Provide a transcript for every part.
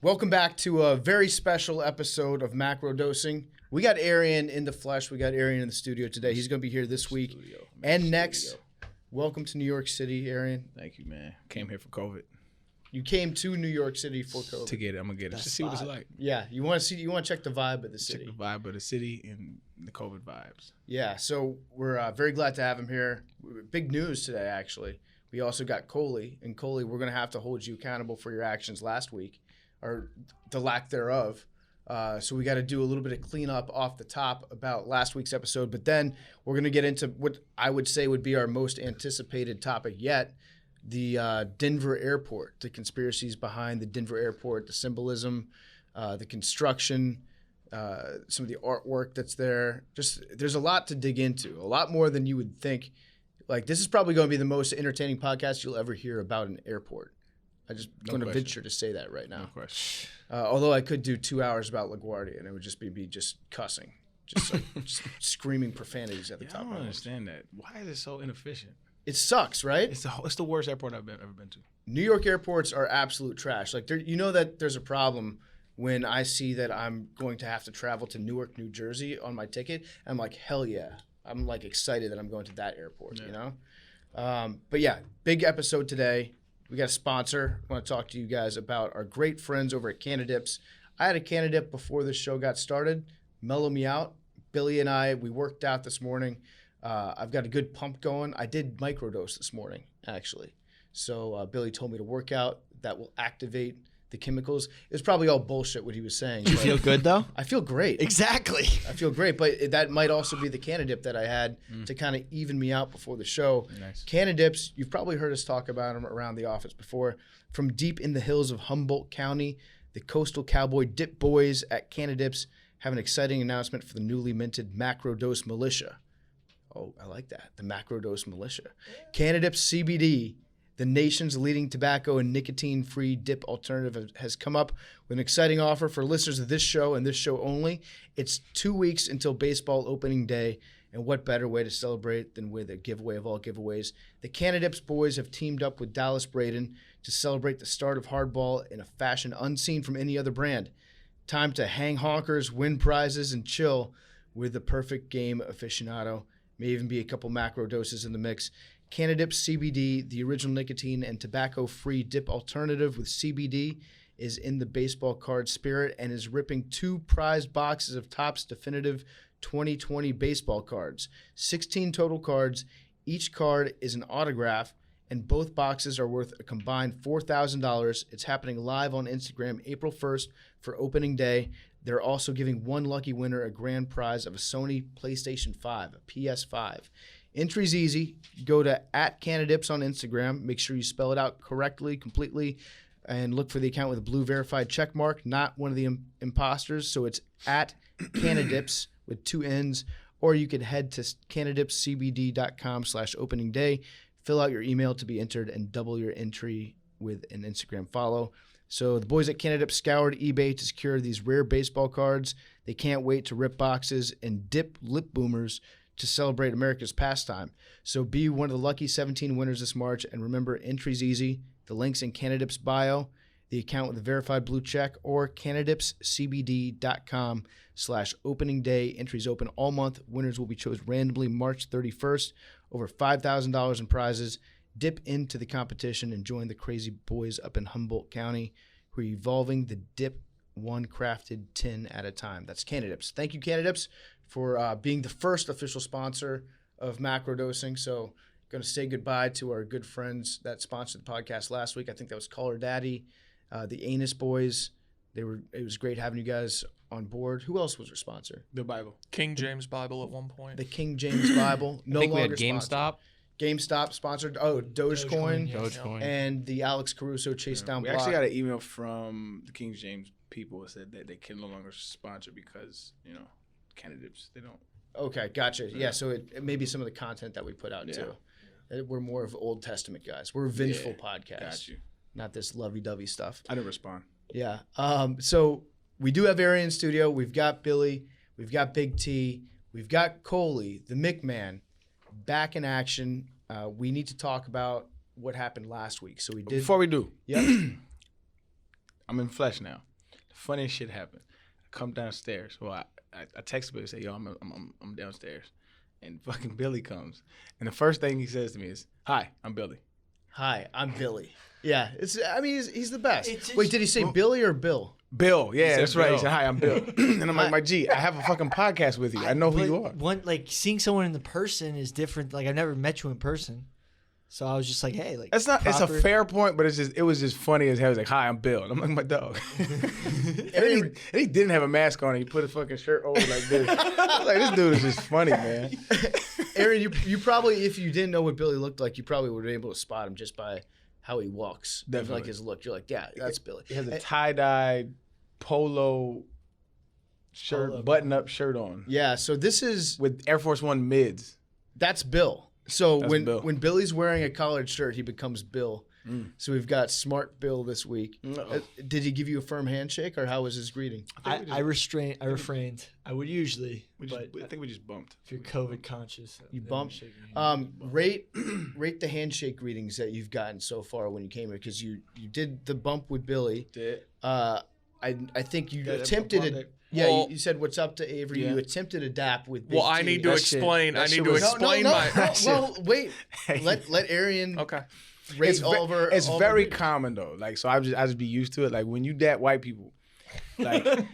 Welcome back to a very special episode of Macrodosing. We got Arian in the flesh. We got Arian in the studio today. He's going to be here this week and next. Welcome to New York City, Arian. Thank you, man. Came here for COVID. You came to New York City for COVID. To get it. I'm going to get it. Just see what it's like. Yeah, you want to check the vibe of the city. Check the vibe of the city and the COVID vibes. Yeah, so we're very glad to have him here. Big news today, actually. We also got Coley. And Coley, we're going to have to hold you accountable for your actions last week, or the lack thereof. So we got to do a little bit of cleanup off the top about last week's episode. But then we're going to get into what I would say would be our most anticipated topic yet, the Denver airport, the conspiracies behind the Denver airport, the symbolism, the construction, some of the artwork that's there. Just there's a lot to dig into, a lot more than you would think. Like, this is probably going to be the most entertaining podcast you'll ever hear about an airport. I just going to venture to say that right now. No question. Although I could do 2 hours about LaGuardia, and it would just be me just cussing, just screaming profanities at the top. I don't understand that. Why is it so inefficient? It sucks, right? It's the worst airport I've ever been to. New York airports are absolute trash. Like, you know that there's a problem when I see that I'm going to have to travel to Newark, New Jersey on my ticket. I'm like, hell yeah. I'm like excited that I'm going to that airport, you know? But yeah, big episode today. We got a sponsor. I want to talk to you guys about our great friends over at Canadips. I had a Canadip before this show got started. Mellow me out. Billy and I, we worked out this morning. I've got a good pump going. I did microdose this morning, actually. So Billy told me to work out. That will activate the chemicals. It was probably all bullshit what he was saying. Do you feel good, though? I feel great. Exactly. I feel great, but that might also be the Canadip that I had to kind of even me out before the show. Nice. Canadips, you've probably heard us talk about them around the office before. From deep in the hills of Humboldt County, the coastal cowboy dip boys at Canadips have an exciting announcement for the newly minted Macrodose Militia. Oh, I like that. The Macrodose Militia. Canadips CBD, the nation's leading tobacco and nicotine-free dip alternative, has come up with an exciting offer for listeners of this show and this show only. It's 2 weeks until baseball opening day, and what better way to celebrate than with a giveaway of all giveaways? The Canadips boys have teamed up with Dallas Braden to celebrate the start of hardball in a fashion unseen from any other brand. Time to hang honkers, win prizes, and chill with the perfect game aficionado. May even be a couple macro doses in the mix. Canadips CBD, the original nicotine and tobacco-free dip alternative with CBD, is in the baseball card spirit and is ripping 2 prized boxes of Topps Definitive 2020 baseball cards. 16 total cards. Each card is an autograph, and both boxes are worth a combined $4,000. It's happening live on Instagram April 1st for opening day. They're also giving one lucky winner a grand prize of a Sony PlayStation 5, a PS5. Entry's easy. Go to @Canadips on Instagram. Make sure you spell it out correctly, completely, and look for the account with a blue verified check mark, not one of the imposters. So it's @Canadips with 2 N's, or you could head to canadipscbd.com/opening day, fill out your email to be entered, and double your entry with an Instagram follow. So the boys at Canadips scoured eBay to secure these rare baseball cards. They can't wait to rip boxes and dip lip boomers to celebrate America's pastime. So be one of the lucky 17 winners this March, and remember, entry's easy. The link's in Canadips' bio, the account with a verified blue check, or canadipscbd.com/opening day. Entries open all month. Winners will be chosen randomly March 31st. Over $5,000 in prizes. Dip into the competition and join the crazy boys up in Humboldt County who are evolving the dip one crafted tin at a time. That's Canadips. Thank you, Canadips, for being the first official sponsor of Macrodosing. So going to say goodbye to our good friends that sponsored the podcast last week. I think that was Caller Daddy, the Anus Boys. It was great having you guys on board. Who else was your sponsor? The Bible. King James Bible at one point. The King James Bible. No I think we longer had GameStop. GameStop sponsored. Oh, Dogecoin. Dogecoin. And the Alex Caruso Chase Down We Block. actually got an email from the King James people that said that they can no longer sponsor because, Canadips, they don't. Okay, gotcha. Yeah, so it may be some of the content that we put out too. We're more of Old Testament guys. We're a vengeful podcast. Got you. Not this lovey-dovey stuff. I didn't respond. Yeah. So we do have Arian in studio. We've got Billy. We've got Big T. We've got Coley, the McMahon, back in action. We need to talk about what happened last week. So we did. Before we do, Yep. I'm in flesh now. The funniest shit happened. I come downstairs. Well, I text Billy and say, yo, I'm downstairs. And fucking Billy comes. And the first thing he says to me is, hi, I'm Billy. Hi, I'm Billy. Yeah, he's the best. It's Wait, did he say Billy or Bill? Bill, yeah, that's right. He Bill. said, hi, I'm Bill. And I'm like, my G, I have a fucking podcast with you. I know who you are. Like seeing someone in the person is different. Like I've never met you in person, so I was just like, hey, like It's a fair point, but it was just funny as hell. He's like, hi, I'm Bill. And I'm like, my dog. and he didn't have a mask on. He put his fucking shirt over like this. I was like, this dude is just funny, man. Aaron, you probably, if you didn't know what Billy looked like, you probably would have been able to spot him just by how he walks. Definitely. Like his look. You're like, yeah, that's Billy. He has a tie-dye polo shirt, button-up shirt on. Yeah, so this is with Air Force One mids. That's Bill. So That's Bill. when Billy's wearing a collared shirt, he becomes Bill. So we've got Smart Bill this week. Did he give you a firm handshake, or how was his greeting? I refrained. I would usually, I think we just bumped. if you're COVID conscious, You then bumped. shaking hands. Rate the handshake greetings that you've gotten so far when you came here, because you did the bump with Billy. Did. I think you Yeah, attempted bumped it. it. Yeah, Well- you said what's up to Avery. Yeah. You attempted a dap with Big Well, I T. need to That shit- explain. that I shit need to was- explain my. Well, wait. let Arian Okay. rate It's all very the- common though. Like, so I just be used to it. Like when you dap white people, like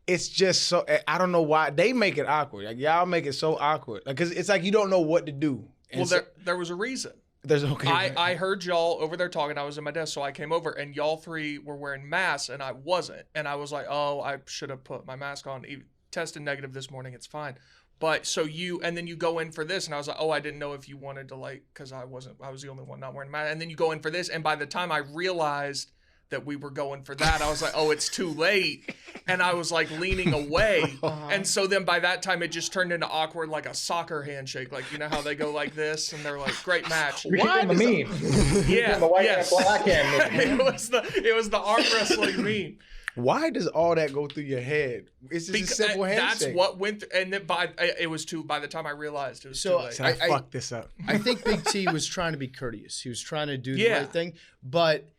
it's just so, I don't know why they make it awkward. Like y'all make it so awkward. Like, cause it's like you don't know what to do. And Well, so, there was a reason. there's okay. I heard y'all over there talking. I was at my desk, so I came over, and y'all three were wearing masks, and I wasn't. And I was like, oh, I should have put my mask on. Tested negative this morning. It's fine. But so and then you go in for this, and I was like, oh, I didn't know if you wanted to, like, because I was the only one not wearing a mask. And then you go in for this, and by the time I realized that we were going for that, I was like, oh, it's too late. And I was like leaning away. And so then by that time, it just turned into awkward, like a soccer handshake. Like, you know how they go like this, and they're like, great match. Why the meme? Yeah. The white yes. and black hand meme. it was the arm wrestling meme. Why does all that go through your head? It's just a simple handshake. That's what went through, and then by the time I realized it was too late. So I fucked this up. I think Big T was trying to be courteous. He was trying to do the Yeah. right thing, but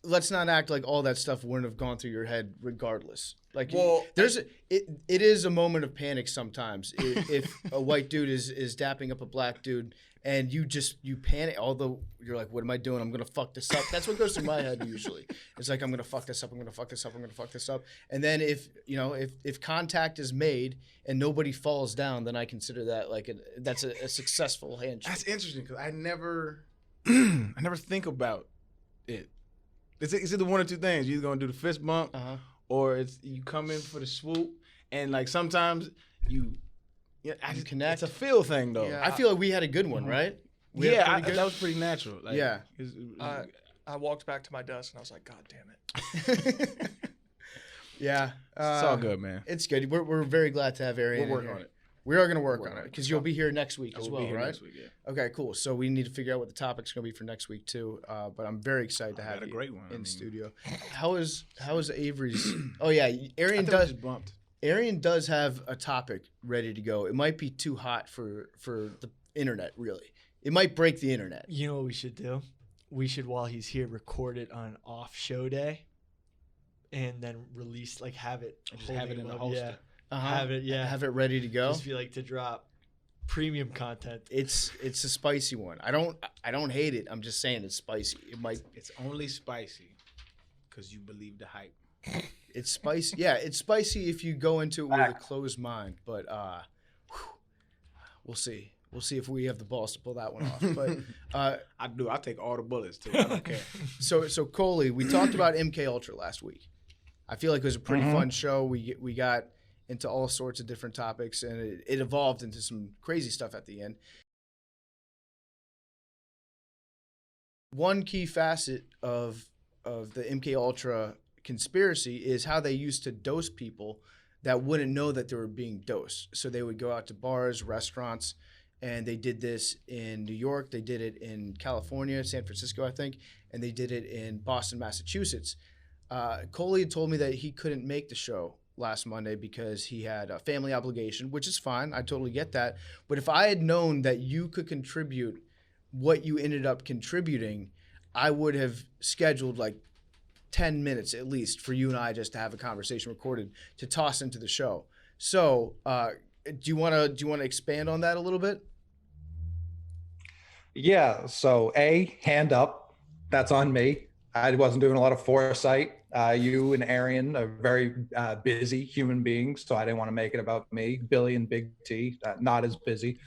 let's not act like all that stuff wouldn't have gone through your head regardless. Like, Well, it is a moment of panic sometimes if a white dude is dapping up a black dude and you panic. Although you're like, what am I doing? I'm gonna fuck this up. That's what goes through my head usually. It's like, I'm gonna fuck this up. I'm gonna fuck this up. I'm gonna fuck this up. And then if contact is made and nobody falls down, then I consider that like that's a successful handshake. That's interesting because I never think about it. It's either one or two things. You're either gonna do the fist bump, or it's you come in for the swoop, and like sometimes you connect. It's a feel thing though. Yeah. I feel like we had a good one, right? We had a Yeah, pretty good- that was pretty natural. Like, Yeah. I walked back to my desk, and I was like, God damn it. Yeah, it's all good, man. It's good. We're very glad to have Arian. We'll work in here. on it. We are going to work on it because you'll be here next week I as will well, be here right? next week, yeah. Okay, cool. So we need to figure out what the topic's going to be for next week too. But I'm very excited to I have got a you great one. I in mean- studio. How is Avery's? Oh yeah, Arian I does. just bumped. Arian does have a topic ready to go. It might be too hot for the internet. Really, it might break the internet. You know what we should do? We should, while he's here, record it on off show day, and then release, like, have it. Just have it in the holding holster. Yeah, have it. Yeah, Have it ready to go. Just be like to drop premium content. It's a spicy one. I don't hate it. I'm just saying it's spicy. It might. It's only spicy because you believe the hype. It's spicy. Yeah, it's spicy if you go into it with a closed mind. But we'll see. We'll see if we have the balls to pull that one off. But I do. I'll take all the bullets too. I don't care. so Coley, we talked about MK Ultra last week. I feel like it was a pretty fun show. We got into all sorts of different topics, and it evolved into some crazy stuff at the end. One key facet of the MK Ultra conspiracy is how they used to dose people that wouldn't know that they were being dosed. So they would go out to bars, restaurants, and they did this in New York. They did it in California, San Francisco, I think, and they did it in Boston, Massachusetts. Coley had told me that he couldn't make the show last Monday because he had a family obligation, which is fine. I totally get that. But if I had known that you could contribute what you ended up contributing, I would have scheduled like 10 minutes at least for you and I just to have a conversation recorded to toss into the show. So, do you want to expand on that a little bit? Yeah. So hand up. That's on me. I wasn't doing a lot of foresight. You and Arian are very busy human beings, so I didn't want to make it about me. Billy and Big T, not as busy.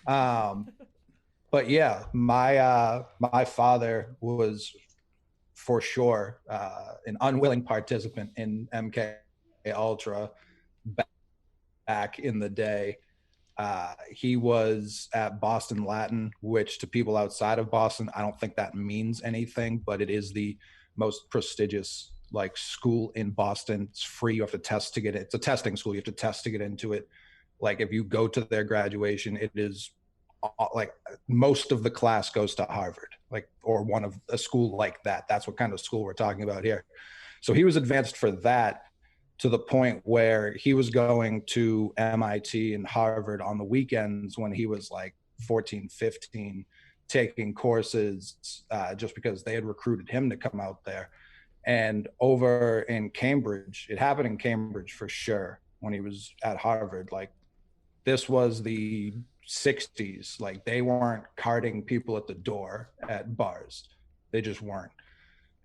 But yeah, my father was for sure an unwilling participant in MK Ultra back in the day. He was at Boston Latin, which to people outside of Boston, I don't think that means anything, but it is the most prestigious like school in Boston. It's free. You have to test to get it. It's a testing school. You have to test to get into it. Like if you go to their graduation, it is like most of the class goes to Harvard, like, or one of a school like that. That's what kind of school we're talking about here. So he was advanced for that, to the point where he was going to MIT and Harvard on the weekends when he was like 14, 15, taking courses just because they had recruited him to come out there. And over in Cambridge, it happened in Cambridge for sure when he was at Harvard. Like this was the 60s. Like they weren't carding people at the door at bars. They just weren't.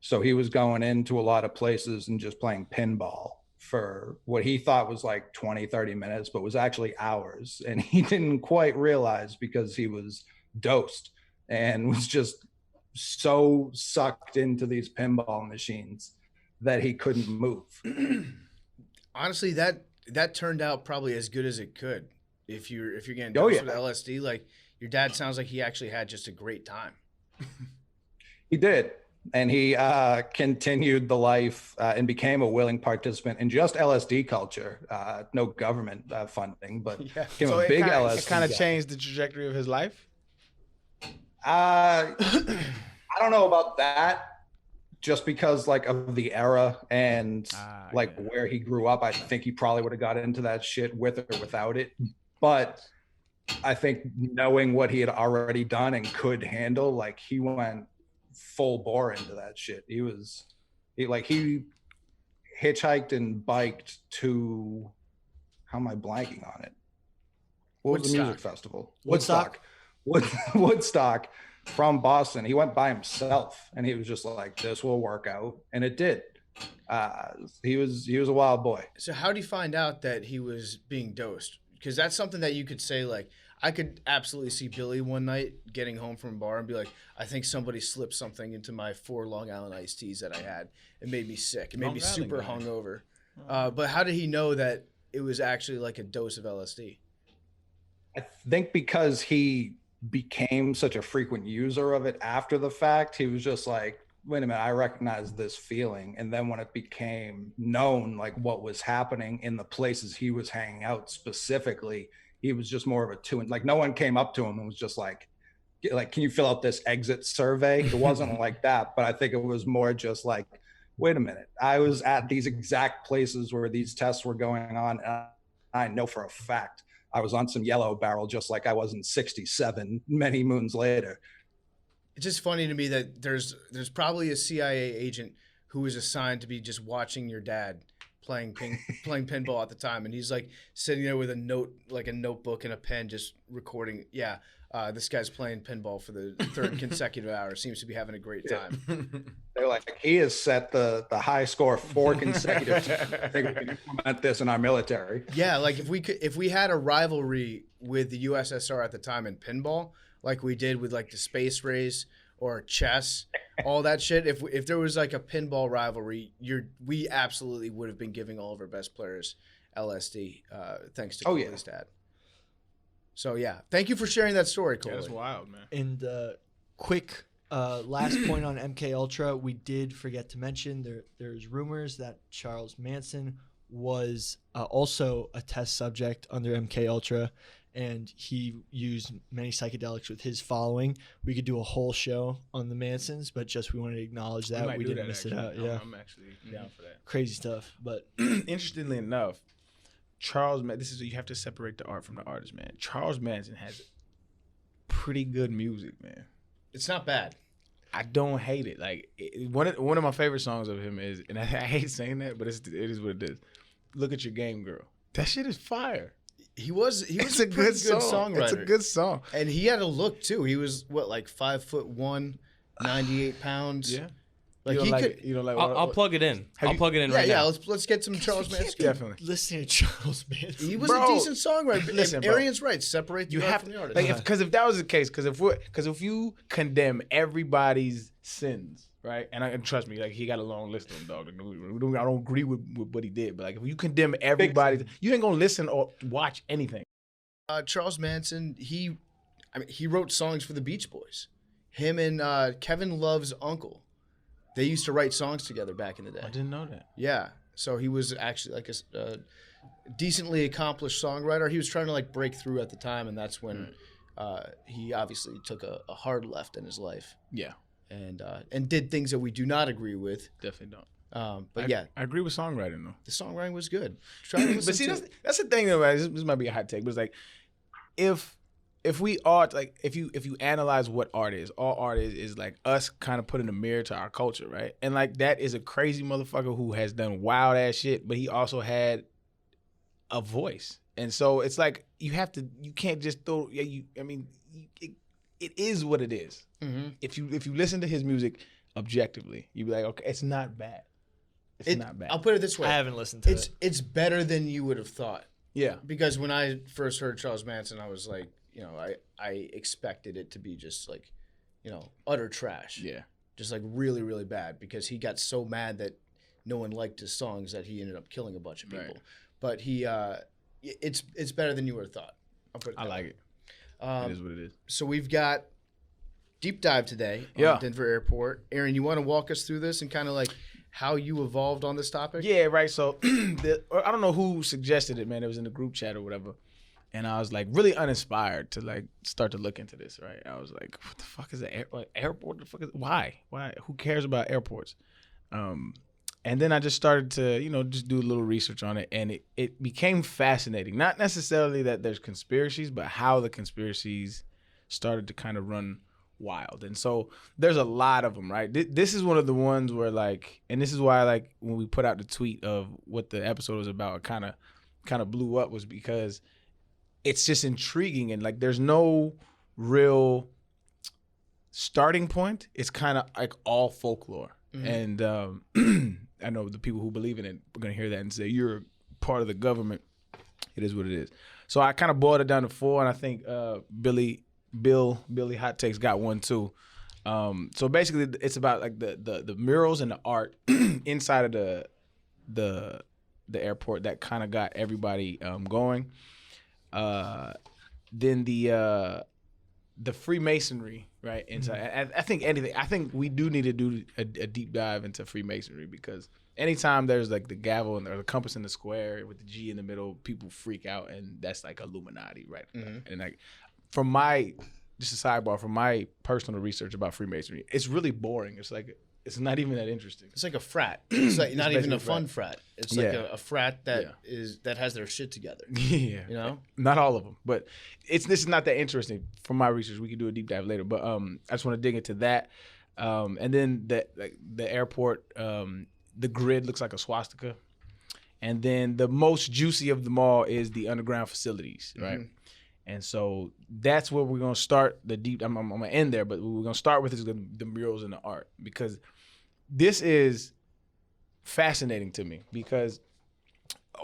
So he was going into a lot of places and just playing pinball for what he thought was like 20, 30 minutes, but was actually hours. And he didn't quite realize because he was dosed and was just so sucked into these pinball machines that he couldn't move. Honestly, that turned out probably as good as it could. If you're getting dosed with LSD, like your dad sounds like he actually had just a great time. He did. And he continued the life and became a willing participant in just LSD culture. No government funding, but became so a big LSD. It kind of changed the trajectory of his life? I don't know about that. Just because like of the era and where he grew up, I think he probably would have got into that shit with or without it. But I think knowing what he had already done and could handle, like he went full bore into that shit. He hitchhiked and biked to, how am I blanking on it? What was the music festival? Woodstock from Boston. He went by himself and he was just like, this will work out. And it did. He was a wild boy. So how do you find out that he was being dosed? Because that's something that you could say, like, I could absolutely see Billy one night getting home from a bar and be like, I think somebody slipped something into my 4 Long Island iced teas that I had. It made me sick. It made me super hungover. But how did he know that it was actually like a dose of LSD? I think because he became such a frequent user of it after the fact, he was just like, wait a minute, I recognize this feeling. And then when it became known, like what was happening in the places he was hanging out specifically, he was just more of a tune. Like no one came up to him and was just like, can you fill out this exit survey? It wasn't like that, but I think it was more just like, wait a minute, I was at these exact places where these tests were going on. And I know for a fact I was on some yellow barrel, just like I was in 67 many moons later. It's just funny to me that there's probably a CIA agent who was assigned to be just watching your dad playing pinball at the time, and he's like sitting there with a notebook and a pen, just recording. Yeah, this guy's playing pinball for the 3rd consecutive hour. Seems to be having a great time. They're like, he has set the high score 4 consecutive times. I think we can implement this in our military. Yeah, like if we had a rivalry with the USSR at the time in pinball, like we did with like the space race or chess, all that shit. If there was like a pinball rivalry, we absolutely would have been giving all of our best players LSD, thanks to Cooley's dad. So yeah, thank you for sharing that story, Cooley. That's wild, man. And quick last point on MK Ultra, we did forget to mention there's rumors that Charles Manson was also a test subject under MK Ultra, and he used many psychedelics with his following. We could do a whole show on the Mansons, but just we wanted to acknowledge that. We didn't miss it out. Yeah, I'm actually down for that. Crazy stuff. But interestingly enough, you have to separate the art from the artist, man. Charles Manson has pretty good music, man. It's not bad. I don't hate it. Like one of my favorite songs of him is, and I hate saying that, but it is what it is. Look at your game, girl. That shit is fire. He was It's a good songwriter. It's a good song. And he had a look too. He was like 5'1", 98 pounds. Yeah. Like he could. I'll plug it in. I'll plug it in right Yeah, now. let's get some Charles Manson. Definitely. Listening to Charles Manson. He was a decent songwriter. Listen, bro. Arian's right. Separate the art from the artist. Like, because if that was the case, because if you condemn everybody's sins, right? And trust me, like he got a long list of them, dog. I don't agree with what he did, but like if you condemn everybody, you ain't gonna listen or watch anything. Charles Manson, he wrote songs for the Beach Boys. Him and Kevin Love's uncle, they used to write songs together back in the day. I didn't know that. Yeah, so he was actually like a decently accomplished songwriter. He was trying to like break through at the time, and that's when he obviously took a hard left in his life. Yeah, and did things that we do not agree with. Definitely don't. But I agree with songwriting though. The songwriting was good. Try to listen But see, to that's the thing though, right? This might be a hot take, but it's like if we art, like if you analyze what art is, all art is like us kind of putting a mirror to our culture, right? And like that is a crazy motherfucker who has done wild ass shit, but he also had a voice. And so it's like you can't just throw. It is what it is. Mm-hmm. If you listen to his music objectively, you'd be like, okay, it's not bad. It's not bad. I'll put it this way. I haven't listened to it. It's better than you would have thought. Yeah. Because when I first heard Charles Manson, I was like, I expected it to be just like, utter trash. Yeah. Just like really, really bad, because he got so mad that no one liked his songs that he ended up killing a bunch of people. Right. But it's better than you would have thought. I like it. It is what it is. So we've got deep dive today on Denver Airport. Aaron, you want to walk us through this and kind of like how you evolved on this topic? Yeah, right. So I don't know who suggested it, man. It was in the group chat or whatever. And I was like really uninspired to like start to look into this, right? I was like, what the fuck is an airport? The fuck is why? Who cares about airports? And then I just started to, just do a little research on it, and it became fascinating. Not necessarily that there's conspiracies, but how the conspiracies started to kind of run wild. And so there's a lot of them, right? This is one of the ones where like, and this is why like when we put out the tweet of what the episode was about, it kind of blew up, was because it's just intriguing, and like there's no real starting point. It's kind of like all folklore. Mm-hmm. And I know the people who believe in it are going to hear that and say, you're part of the government. It is what it is. So I kind of boiled it down to 4, and I think Billy Hot Takes got one too. So basically it's about like the murals and the art inside of the airport that kind of got everybody going. Then the Freemasonry, right? Inside, I think we do need to do a deep dive into Freemasonry, because anytime there's like the gavel and or the compass in the square with the G in the middle, people freak out, and that's like Illuminati, right? Mm-hmm. And like just a sidebar, from my personal research about Freemasonry, it's really boring. It's like it's not even that interesting. It's like a frat. It's like not even a fun frat. It's like a frat that has their shit together. Yeah, not all of them, but this is not that interesting. From my research, we can do a deep dive later. But I just want to dig into that, and then the airport, the grid looks like a swastika, and then the most juicy of them all is the underground facilities, right? Mm-hmm. And so that's where we're gonna start the deep. I'm gonna end there, but what we're gonna start with is the murals and the art, because this is fascinating to me. Because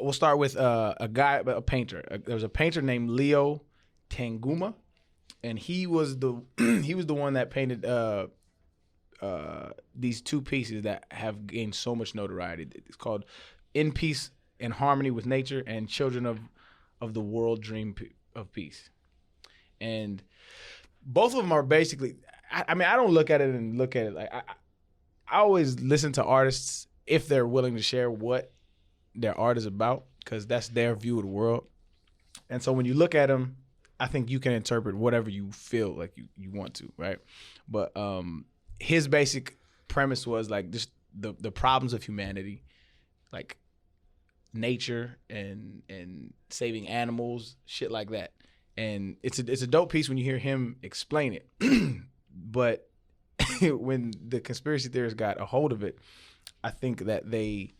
we'll start with a painter. There was a painter named Leo Tanguma, and he was the one that painted these 2 pieces that have gained so much notoriety. It's called "In Peace and Harmony with Nature" and "Children of the World Dream of Peace." And both of them are basically, I mean, I don't look at it like, I always listen to artists if they're willing to share what their art is about, because that's their view of the world. And so when you look at them, I think you can interpret whatever you feel like you want to, right? But his basic premise was like just the problems of humanity, like nature and saving animals, shit like that. And it's a dope piece when you hear him explain it. But when the conspiracy theorists got a hold of it, I think that they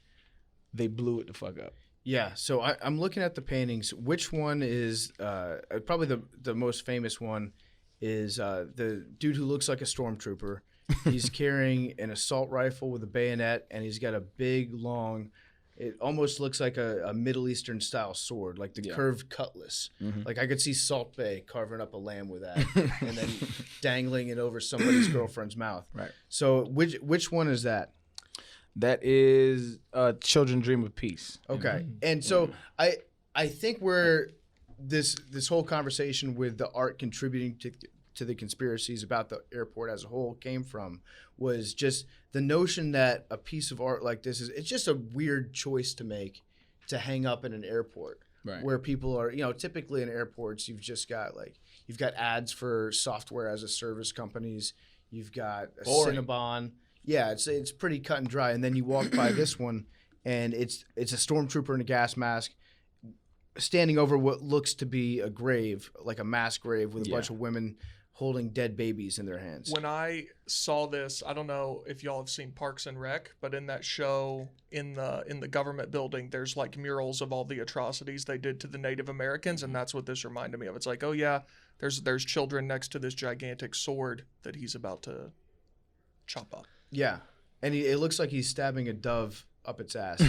blew it the fuck up. Yeah, so I'm looking at the paintings. Which one is probably the most famous one is the dude who looks like a stormtrooper. He's carrying an assault rifle with a bayonet, and he's got a big, long, it almost looks like a Middle Eastern style sword, like the curved cutlass. Mm-hmm. Like I could see Salt Bae carving up a lamb with that and then dangling it over somebody's girlfriend's mouth. Right. So which one is that? That is Children Dream of Peace. Okay. And so I think where this whole conversation with the art contributing to the conspiracies about the airport as a whole came from was just the notion that a piece of art like this it's just a weird choice to make to hang up in an airport. Right. Where people are, typically in airports you've got ads for software as a service companies, you've got a Cinnabon. Yeah, it's pretty cut and dry. And then you walk by this one, and it's a stormtrooper in a gas mask, standing over what looks to be a grave, like a mass grave, with a bunch of women holding dead babies in their hands. When I saw this, I don't know if y'all have seen Parks and Rec, but in that show, in the government building, there's like murals of all the atrocities they did to the Native Americans, and that's what this reminded me of. It's like, oh yeah, there's children next to this gigantic sword that he's about to chop up. Yeah, and it looks like he's stabbing a dove up its ass.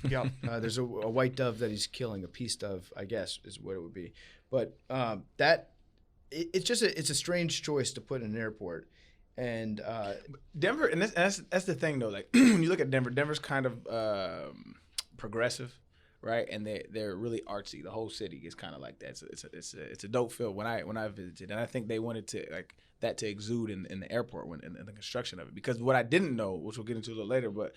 Yeah, there's a white dove that he's killing, a peace dove, I guess, is what it would be. But it's a strange choice to put in an airport, and Denver, and that's the thing though. Like when you look at Denver's kind of progressive, right? And they're really artsy. The whole city is kind of like that. It's a dope feel when I visited, and I think they wanted to like that to exude in the airport in the construction of it. Because what I didn't know, which we'll get into a little later, but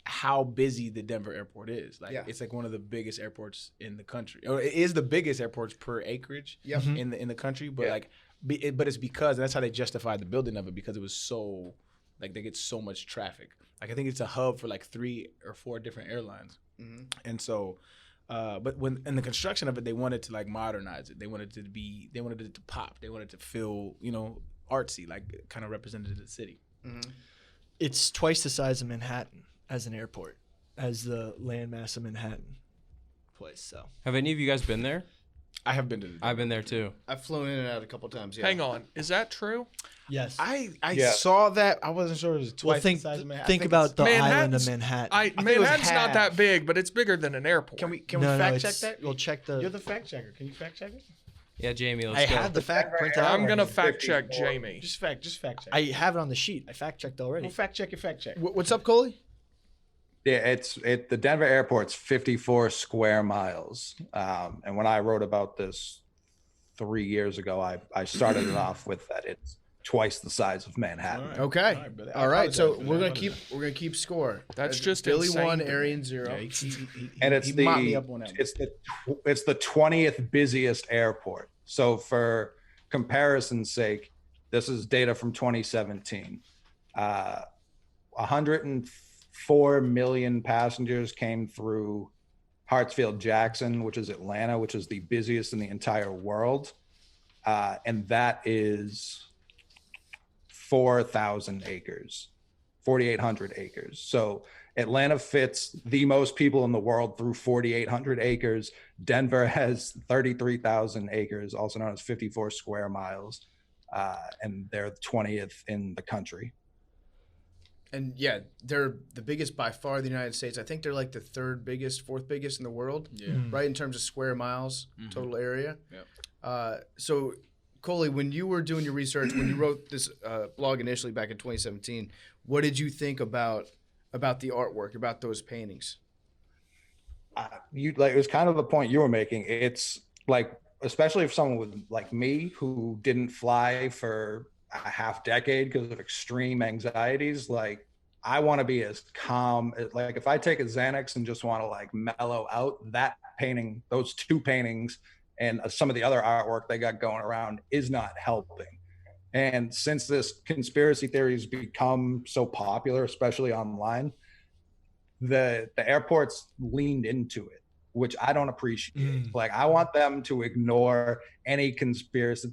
how busy the Denver airport is. Like it's like one of the biggest airports in the country. Or it is the biggest airports per acreage in the country. But but it's because that's how they justified the building of it, because it was so like they get so much traffic. Like I think it's a hub for like 3 or 4 different airlines. Mm-hmm. And so but when in the construction of it, they wanted to like modernize it. They wanted it to pop. They wanted it to feel, artsy, like kind of represented the city. Mm-hmm. It's twice the size of Manhattan as an airport, as the landmass of Manhattan place. So, have any of you guys been there? I have been to. I've been there too. I've flown in and out a couple times. Yeah. Hang on, is that true? Yes. I saw that. I wasn't sure it was twice the size of Manhattan. Think about the island of Manhattan. Manhattan's not that big, but it's bigger than an airport. Can we fact check that? We'll check the. You're the fact checker. Can you fact check it? Yeah, Jamie. Let's I go. have the fact printed out. I'm gonna fact check Jamie. Just fact check. I have it on the sheet. I fact checked already. Well, fact check. What's up, Coley? Yeah, the Denver airport's 54 square miles. And when I wrote about this 3 years ago, I started it off with that it's twice the size of Manhattan. All right. Okay. All right. So we're gonna keep score. That's just Billy insane. 1, Arian 0. And it's he mopped me up on that one. it's the 20th busiest airport. So for comparison's sake, this is data from 2017. 104 million passengers came through Hartsfield-Jackson, which is Atlanta, which is the busiest in the entire world. And that is 4,000 acres, 4,800 acres. So Atlanta fits the most people in the world through 4,800 acres. Denver has 33,000 acres, also known as 54 square miles. And they're 20th in the country. And yeah, they're the biggest by far in the United States. I think they're like the 3rd biggest, 4th biggest in the world, right, in terms of square miles, total area. Yep. So, Coley, when you were doing your research, when you wrote this blog initially back in 2017, what did you think about the artwork, about those paintings? It was kind of the point you were making. It's like, especially if someone with like me who didn't fly for a half decade because of extreme anxieties, like I want to be as calm as, like if I take a Xanax and just want to like mellow out, that painting, those 2 paintings and some of the other artwork they got going around is not helping. And since this conspiracy theory has become so popular, especially online, the airports leaned into it. which I don't appreciate. Like, I want them to ignore any conspiracy.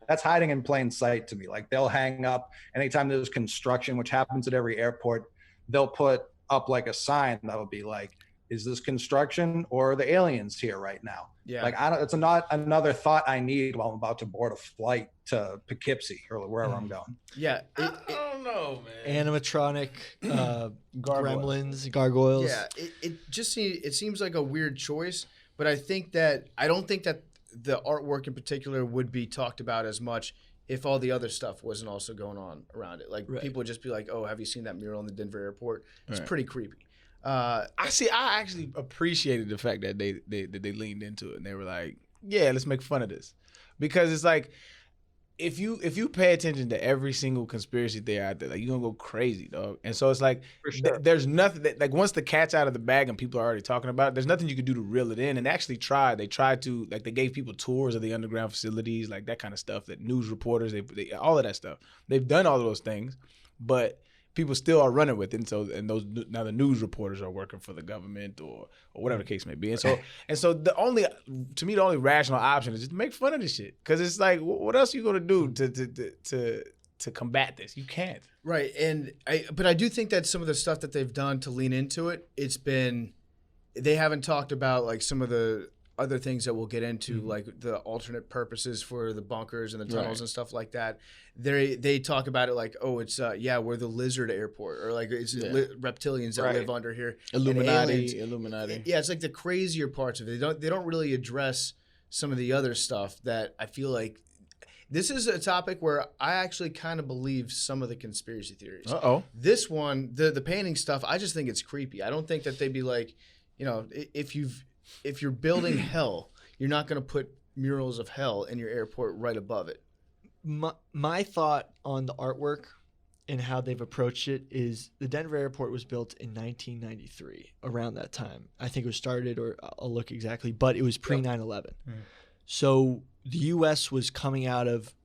That's hiding in plain sight to me. Like, they'll hang up anytime there's construction, which happens at every airport. They'll put up like a sign that'll be like, is this construction or are the aliens here right now? Yeah. Like, it's not another thought I need while I'm about to board a flight to Poughkeepsie or wherever I'm going. Yeah. I don't know, man. Animatronic, gremlins, gargoyles. Yeah. It seems like a weird choice, but I don't think that the artwork in particular would be talked about as much if all the other stuff wasn't also going on around it. Like, people would just be like, oh, have you seen that mural in the Denver airport? It's pretty creepy. I actually appreciated the fact that they leaned into it and they were like, yeah, let's make fun of this, because it's like, if you pay attention to every single conspiracy theory out there, like, you're gonna go crazy, dog. And so it's like, For sure. there's nothing that, like, once the cat's out of the bag and people are already talking about it, there's nothing you can do to reel it in. And they actually tried. They tried to, like, they gave people tours of the underground facilities, like that kind of stuff. That news reporters, they all of that stuff. They've done all of those things, but people still are running with it. And those now the news reporters are working for the government or whatever the case may be. And so the only rational option is just to make fun of this shit, because it's like, what else are you gonna do to combat this? You can't. Right. But I do think that some of the stuff that they've done to lean into it, they haven't talked about like some of the other things that we'll get into, like the alternate purposes for the bunkers and the tunnels and stuff like that. They talk about it like, oh, it's we're the lizard airport, or like it's reptilians that live under here. Illuminati. Yeah, it's like the crazier parts of it. They don't really address some of the other stuff that I feel like. This is a topic where I actually kind of believe some of the conspiracy theories. This one, the painting stuff, I just think it's creepy. I don't think that they'd be like, if you're building hell, you're not going to put murals of hell in your airport right above it. My thought on the artwork and how they've approached it is the Denver airport was built in 1993, around that time. I think it was started, or I'll look exactly, but it was pre 9/11. So the U.S. was coming out of,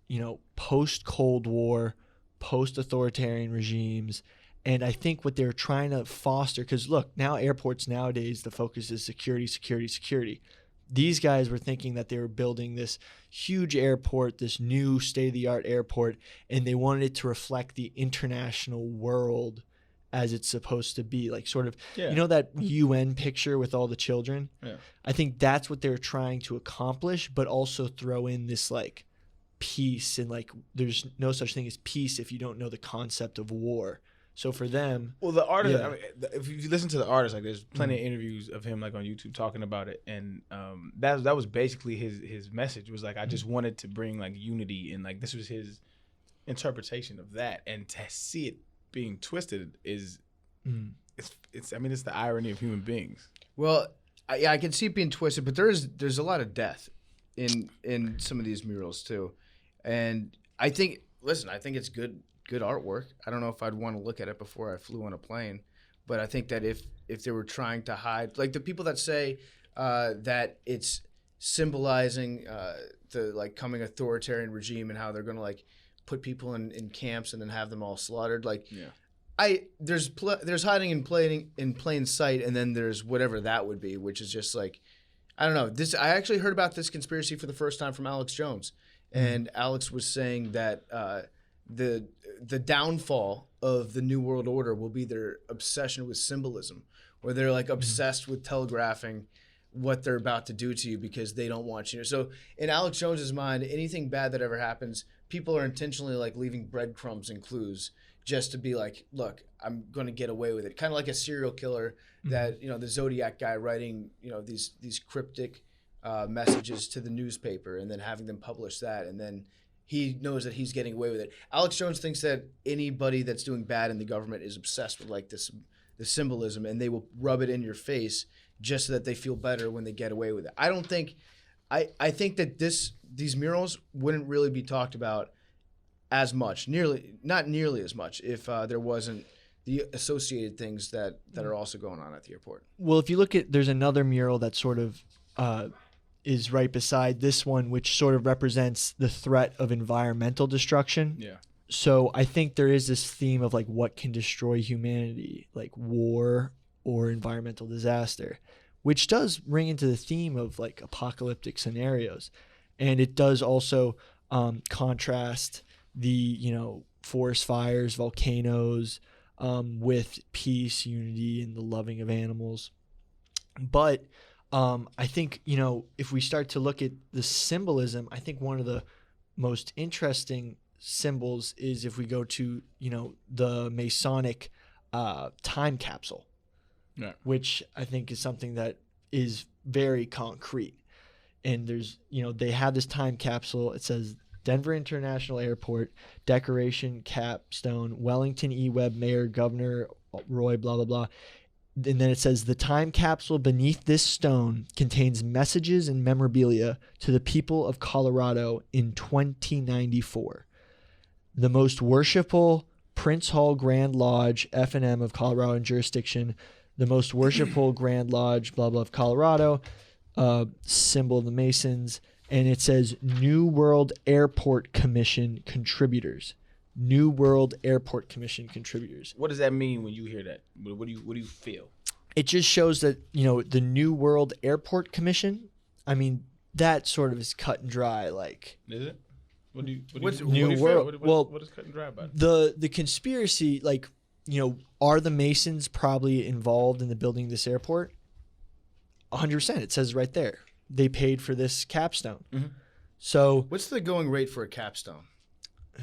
post-Cold War, post-authoritarian regimes. And I think what they're trying to foster, because look, now airports nowadays, the focus is security, security, security. These guys were thinking that they were building this huge airport, this new state-of-the-art airport, and they wanted it to reflect the international world as it's supposed to be. Like, sort of, that UN picture with all the children? Yeah. I think that's what they're trying to accomplish, but also throw in this, like, peace, and, like, there's no such thing as peace if you don't know the concept of war. So for them, well, the artist, if you listen to the artist, like, there's plenty of interviews of him, like, on YouTube talking about it, and that was basically his message, was like, I just wanted to bring, like, unity, and, like, this was his interpretation of that, and to see it being twisted is it's the irony of human beings. Well, I can see it being twisted, but there's a lot of death in some of these murals too, and I think it's good artwork. I don't know if I'd want to look at it before I flew on a plane, but I think that if they were trying to hide, like the people that say that it's symbolizing the like coming authoritarian regime and how they're going to like put people in camps and then have them all slaughtered, like there's hiding in plain sight, and then there's whatever that would be, which is just like, I don't know. I actually heard about this conspiracy for the first time from Alex Jones, and Alex was saying that the downfall of the New World Order will be their obsession with symbolism, where they're like obsessed with telegraphing what they're about to do to you because they don't want you. So in Alex Jones's mind, anything bad that ever happens, people are intentionally like leaving breadcrumbs and clues just to be like, look, I'm going to get away with it. Kind of like a serial killer that, the Zodiac guy writing, these cryptic messages to the newspaper and then having them publish that, and then he knows that he's getting away with it. Alex Jones thinks that anybody that's doing bad in the government is obsessed with like the symbolism, and they will rub it in your face just so that they feel better when they get away with it. I think that these murals wouldn't really be talked about as much, not nearly as much, if there wasn't the associated things that are also going on at the airport. Well, if you look at, there's another mural that sort of is right beside this one, which sort of represents the threat of environmental destruction. Yeah. So I think there is this theme of like what can destroy humanity, like war or environmental disaster, which does ring into the theme of like apocalyptic scenarios. And it does also contrast the, you know, forest fires, volcanoes, with peace, unity, and the loving of animals. But I think, you know, if we start to look at the symbolism, I think one of the most interesting symbols is if we go to, you know, the Masonic time capsule, which I think is something that is very concrete. And there's, you know, they have this time capsule. It says Denver International Airport, decoration, capstone, Wellington E. Webb, Mayor, Governor Roy, blah, blah, blah. And then it says the time capsule beneath this stone contains messages and memorabilia to the people of Colorado in 2094. The most worshipful Prince Hall Grand Lodge, F&M of Colorado and jurisdiction, the most worshipful Grand Lodge, blah, blah, of Colorado, symbol of the Masons. And it says New World Airport Commission contributors. New World Airport Commission contributors. What does that mean when you hear that? What do you feel? It just shows that, you know, the New World Airport Commission, I mean, that sort of is cut and dry. Like, is it? What's New World? What is cut and dry about it? The conspiracy, like, you know, are the Masons probably involved in the building of this airport? 100%. It says right there. They paid for this capstone. Mm-hmm. So what's the going rate for a capstone?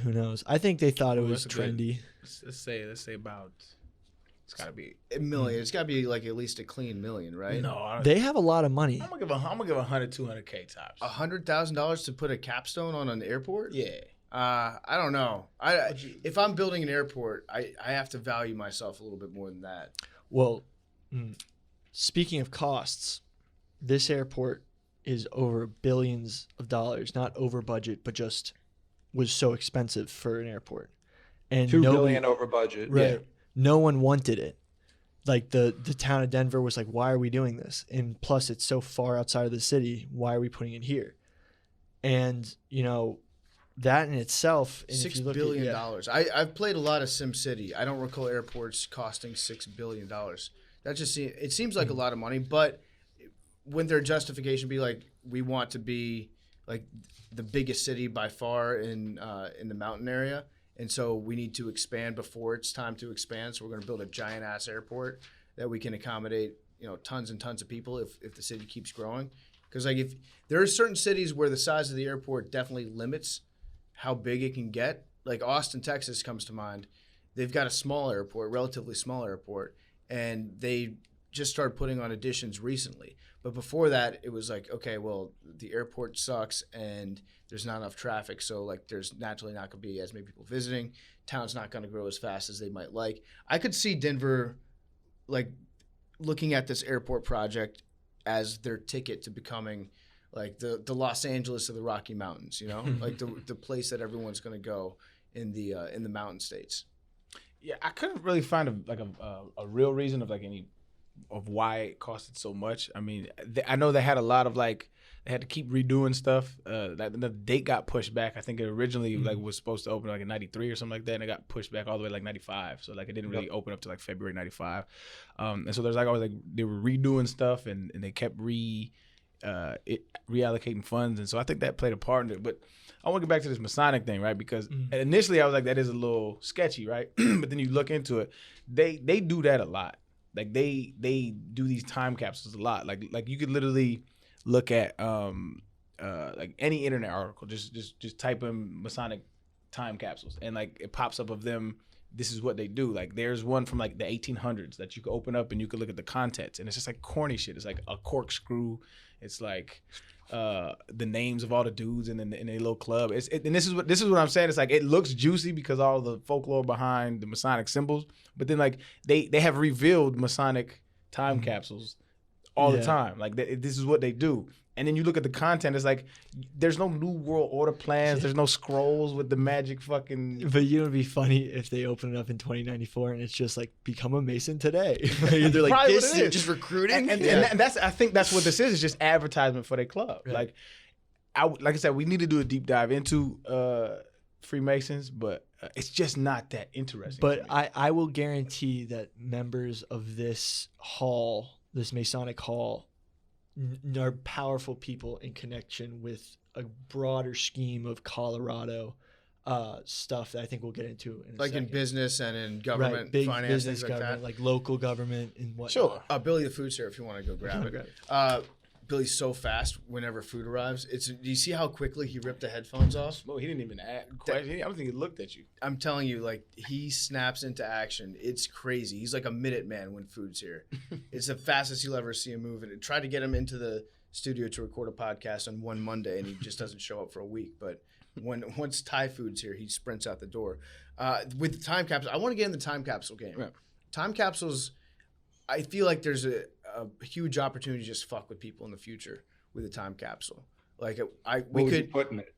Who knows? I think they thought it was trendy. Let's say about, it's got to be $1 million. It's got to be like at least a clean $1 million, right? No, they have a lot of money. I'm gonna give 100, 200K tops. $100,000 to put a capstone on an airport? Yeah. I don't know. If I'm building an airport, I have to value myself a little bit more than that. Well, speaking of costs, this airport is over billions of dollars, not over budget, but just was so expensive for an airport. And $2 billion over budget. Right. Yeah. No one wanted it. Like the town of Denver was like, why are we doing this? And plus it's so far outside of the city. Why are we putting it here? And, you know, that in itself. And $6 billion. I've played a lot of SimCity. I don't recall airports costing $6 billion. That just it seems like a lot of money, but wouldn't their justification be like, we want to be like the biggest city by far in the mountain area, and so we need to expand before it's time to expand. So we're going to build a giant ass airport that we can accommodate, you know, tons and tons of people if the city keeps growing. Because like if there are certain cities where the size of the airport definitely limits how big it can get. Like Austin, Texas comes to mind. They've got a small airport, relatively small airport, and they just started putting on additions recently. But before that, it was like, okay, well, the airport sucks and there's not enough traffic. So like there's naturally not going to be as many people visiting. Town's not going to grow as fast as they might like. I could see Denver like looking at this airport project as their ticket to becoming like the Los Angeles of the Rocky Mountains, you know, like the place that everyone's going to go in the mountain states. Yeah, I couldn't really find a real reason of like any of why it costed so much. I mean, I know they had a lot of like they had to keep redoing stuff. The date got pushed back. I think it originally like was supposed to open like in '93 or something like that, and it got pushed back all the way to like '95. So like it didn't really open up to like February '95. And so there's like always like they were redoing stuff and they kept reallocating funds, and so I think that played a part in it. But I want to get back to this Masonic thing, right? Because initially I was like, that is a little sketchy, right? But then you look into it, they do that a lot. Like they do these time capsules a lot. Like you could literally look at like any internet article, just type in Masonic time capsules, and like it pops up of them. This is what they do. Like there's one from like the 1800s that you could open up and you could look at the contents, and it's just like corny shit. It's like a corkscrew. It's like the names of all the dudes in a little club. And this is what I'm saying. It's like it looks juicy because all the folklore behind the Masonic symbols, but then like they have revealed Masonic time capsules all the time. Like this is what they do. And then you look at the content, it's like there's no New World Order plans. There's no scrolls with the magic fucking. But you know, it'd be funny if they open it up in 2094 and it's just like become a Mason today. They're like, this is just recruiting. And that's I think that's what this is. It's just advertisement for their club. Right. Like I said, we need to do a deep dive into Freemasons, but it's just not that interesting. But I will guarantee that members of this hall, this Masonic hall, are powerful people in connection with a broader scheme of Colorado stuff that I think we'll get into in a Like second. in business and in government, right, big finance, business, things like government, that. like local government and whatnot. Sure. Billy the food's here if you want to go grab it. Billy's so fast whenever food arrives. Do you see how quickly he ripped the headphones off? Well, he didn't even ask question. I don't think he looked at you. I'm telling you, like, he snaps into action. It's crazy. He's like a minute man when food's here. It's the fastest you'll ever see him move. And I tried to get him into the studio to record a podcast on one Monday, and he just doesn't show up for a week. But once Thai food's here, he sprints out the door. With the time capsule, I want to get in the time capsule game. Yeah. Time capsules, I feel like there's a huge opportunity to just fuck with people in the future with a time capsule. Like we could put in it.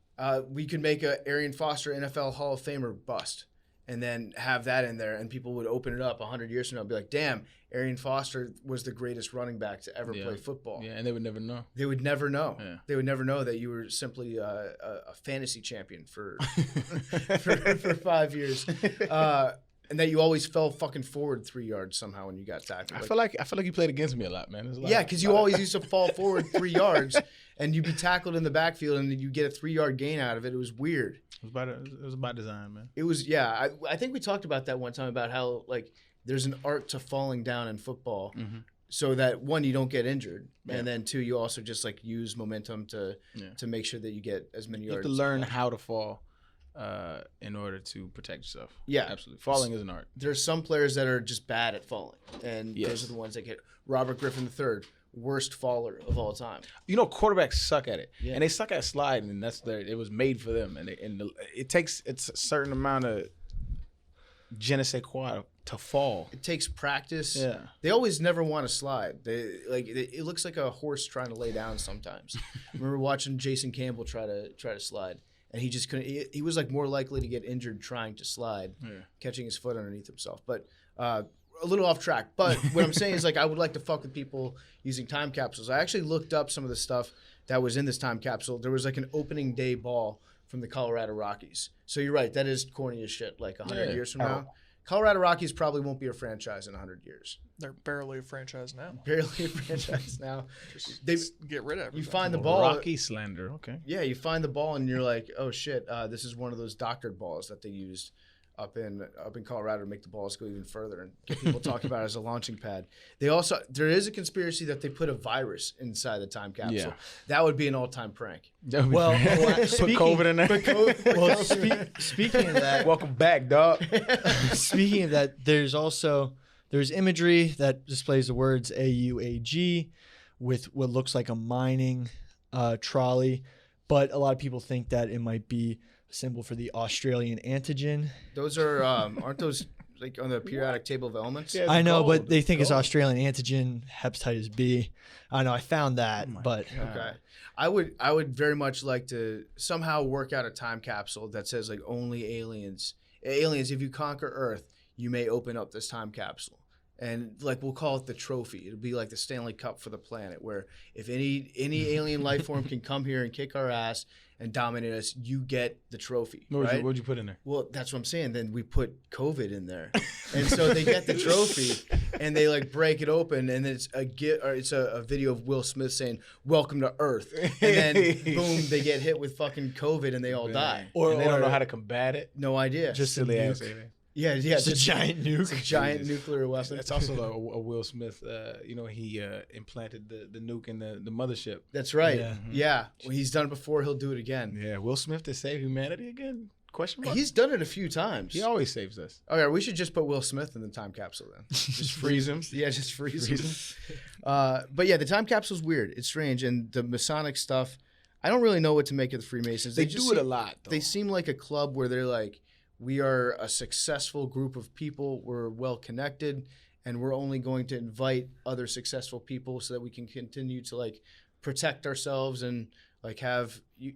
We could make a Arian Foster NFL Hall of Famer bust, and then have that in there, and people would open it up 100 years from now and be like, "Damn, Arian Foster was the greatest running back to ever play football." Yeah, and they would never know. They would never know. Yeah. They would never know that you were simply a fantasy champion for for 5 years. And that you always fell fucking forward 3 yards somehow when you got tackled. I feel like you played against me a lot, man. Yeah, because you always used to fall forward 3 yards, and you'd be tackled in the backfield, and you get a 3 yard gain out of it. It was weird. It was by design, man. It was, yeah. I think we talked about that one time about how like there's an art to falling down in football, so that one, you don't get injured, and then two, you also just like use momentum to make sure that you get as many yards. You have to learn how to fall. In order to protect yourself. Yeah. Absolutely. Falling is an art. There's some players that are just bad at falling, and Yes. those are the ones that get. Robert Griffin III, worst faller of all time. You know, quarterbacks suck at it, Yeah. and they suck at sliding, and it was made for them, and it's a certain amount of je ne sais quoi to fall. It takes practice. Yeah. They always never want to slide. It looks like a horse trying to lay down sometimes. I remember watching Jason Campbell try to slide. And he just couldn't. He was like more likely to get injured trying to slide, catching his foot underneath himself. But a little off track. But what I'm saying is, like, I would like to fuck with people using time capsules. I actually looked up some of the stuff that was in this time capsule. There was like an opening day ball from the Colorado Rockies. So you're right. That is corny as shit. Like 100 years from now, Colorado Rockies probably won't be a franchise in 100 years. They're barely a franchise now. Barely a franchise now. They Get rid of it. you find the ball. Rocky slander. Okay. Yeah, you find the ball and you're like, oh shit, this is one of those doctored balls that they used up in Colorado to make the balls go even further and get people talking about it as a launching pad. There is a conspiracy that they put a virus inside the time capsule. Yeah. That would be an all-time prank. Well, put COVID in there. Speaking of that, Welcome back, dog. speaking of that, there's imagery that displays the words AUAG with what looks like a mining trolley, but a lot of people think that it might be a symbol for the Australian antigen. Those are aren't those like on the periodic table of elements? Yeah. I know, gold. but they think it's Gold. Australian antigen, hepatitis B. I know, I found that, but Okay. I would very much like to somehow work out a time capsule that says like only aliens, if you conquer Earth, you may open up this time capsule. And like we'll call it the trophy. It'll be like the Stanley Cup for the planet, where if any alien life form can come here and kick our ass and dominate us, you get the trophy. What'd you put in there? Well, that's what I'm saying. Then we put COVID in there, and so they get the trophy, and they like break it open, and it's a video of Will Smith saying "Welcome to Earth," and then boom, they get hit with fucking COVID, and they all die. And they don't know how to combat it. No idea. just a Silly ass nuke. alien. yeah, It's a giant nuke. It's a giant nuclear weapon. That's also a Will Smith. He implanted the nuke in the mothership. That's right. Yeah. Yeah. Well, he's done it before. He'll do it again. Yeah, Will Smith to save humanity again? Question mark. He's done it a few times. He always saves us. Oh yeah, we should just put Will Smith in the time capsule then. Just freeze him. Yeah, just freeze him. But yeah, the time capsule's weird. It's strange, and the Masonic stuff. I don't really know what to make of the Freemasons. They just do it a seem- lot, though. They seem like a club where they're like, we are a successful group of people. We're well connected, and we're only going to invite other successful people so that we can continue to like protect ourselves and like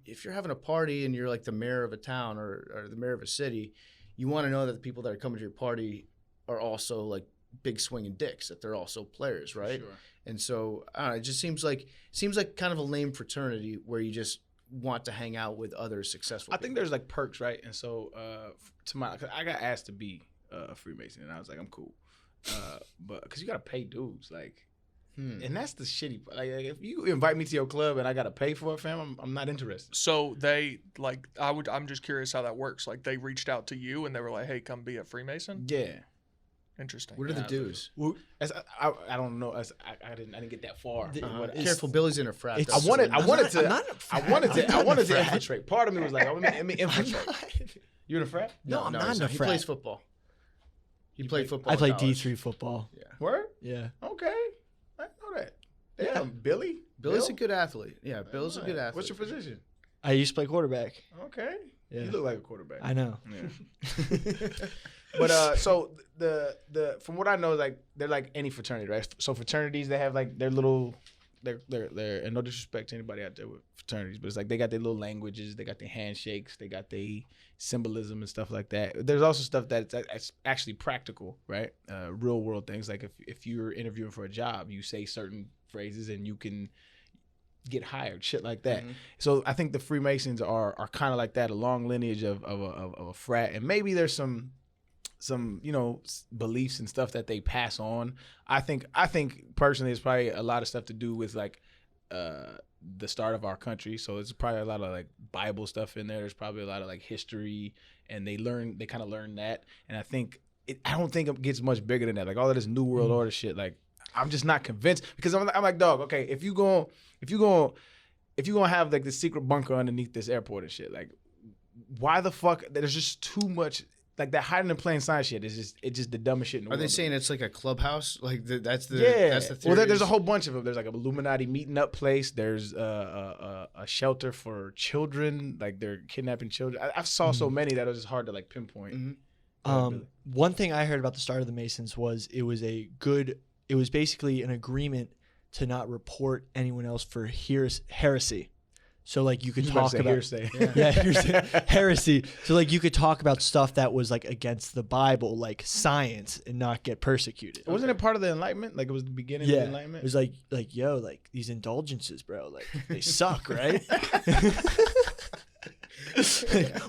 if you're having a party and you're like the mayor of a town or the mayor of a city, you want to know that the people that are coming to your party are also like big swinging dicks, that they're also players, right? Sure. And so I don't know, it just seems like kind of a lame fraternity where you just want to hang out with other successful I people. think there's like perks, right? And so cause I got asked to be a Freemason, and I was like, I'm cool, but because you gotta pay dues, like And that's the shitty part. Like, if you invite me to your club and I gotta pay for it, fam, I'm not interested. So they like I'm just curious how that works. Like they reached out to you and they were like, "Hey, come be a Freemason." Yeah. Interesting. What are the dues? I don't know. I didn't get that far. Careful, Billy's in a frat. It's- though. I wanted to I'm not in a infiltrate. Part of me was like, let me infiltrate. You in a frat? No, I'm not he's in a He frat. plays football. He played football. I in played college. D3 football. Yeah. Word? Yeah. Okay. I know that. Damn, Billy? Billy's Bill? a good athlete. Yeah, Bill's a good athlete. What's your position? I used to play quarterback. Okay. Yeah. You look like a quarterback. I know. Yeah. But so the from what I know, like they're like any fraternity, right? So fraternities, they have like their little, they're and no disrespect to anybody out there with fraternities, but it's like they got their little languages, they got their handshakes, they got their symbolism and stuff like that. There's also stuff that's actually practical, right? Real world things. Like if you're interviewing for a job, you say certain phrases and you can get hired, shit like that. So I think the Freemasons are kind of like that, a long lineage of a frat, and maybe there's some beliefs and stuff that they pass on. I think personally it's probably a lot of stuff to do with like the start of our country. So it's probably a lot of like Bible stuff in there. There's probably a lot of like history, and they kind of learn that. And I don't think it gets much bigger than that. Like all of this New World Order shit, like I'm just not convinced, because I'm like, dog, okay, if you gonna have like this secret bunker underneath this airport and shit, like why the fuck? There's just too much. Like that hiding in plain sight shit is just the dumbest shit in the world. Are they saying it's like a clubhouse? Like that's the yeah? That's the Well, there's theories? a whole bunch of them. There's like a Illuminati meeting up place. There's a shelter for children. Like they're kidnapping children. I saw so many that it was just hard to like pinpoint. One thing I heard about the start of the Masons was it was basically an agreement to not report anyone else for heresy. So like you could talk about hearsay. heresy. So like you could talk about stuff that was like against the Bible, like science, and not get persecuted. Wasn't it part of the Enlightenment? Like it was the beginning of the Enlightenment? It was like yo, like these indulgences, bro, like they suck, right?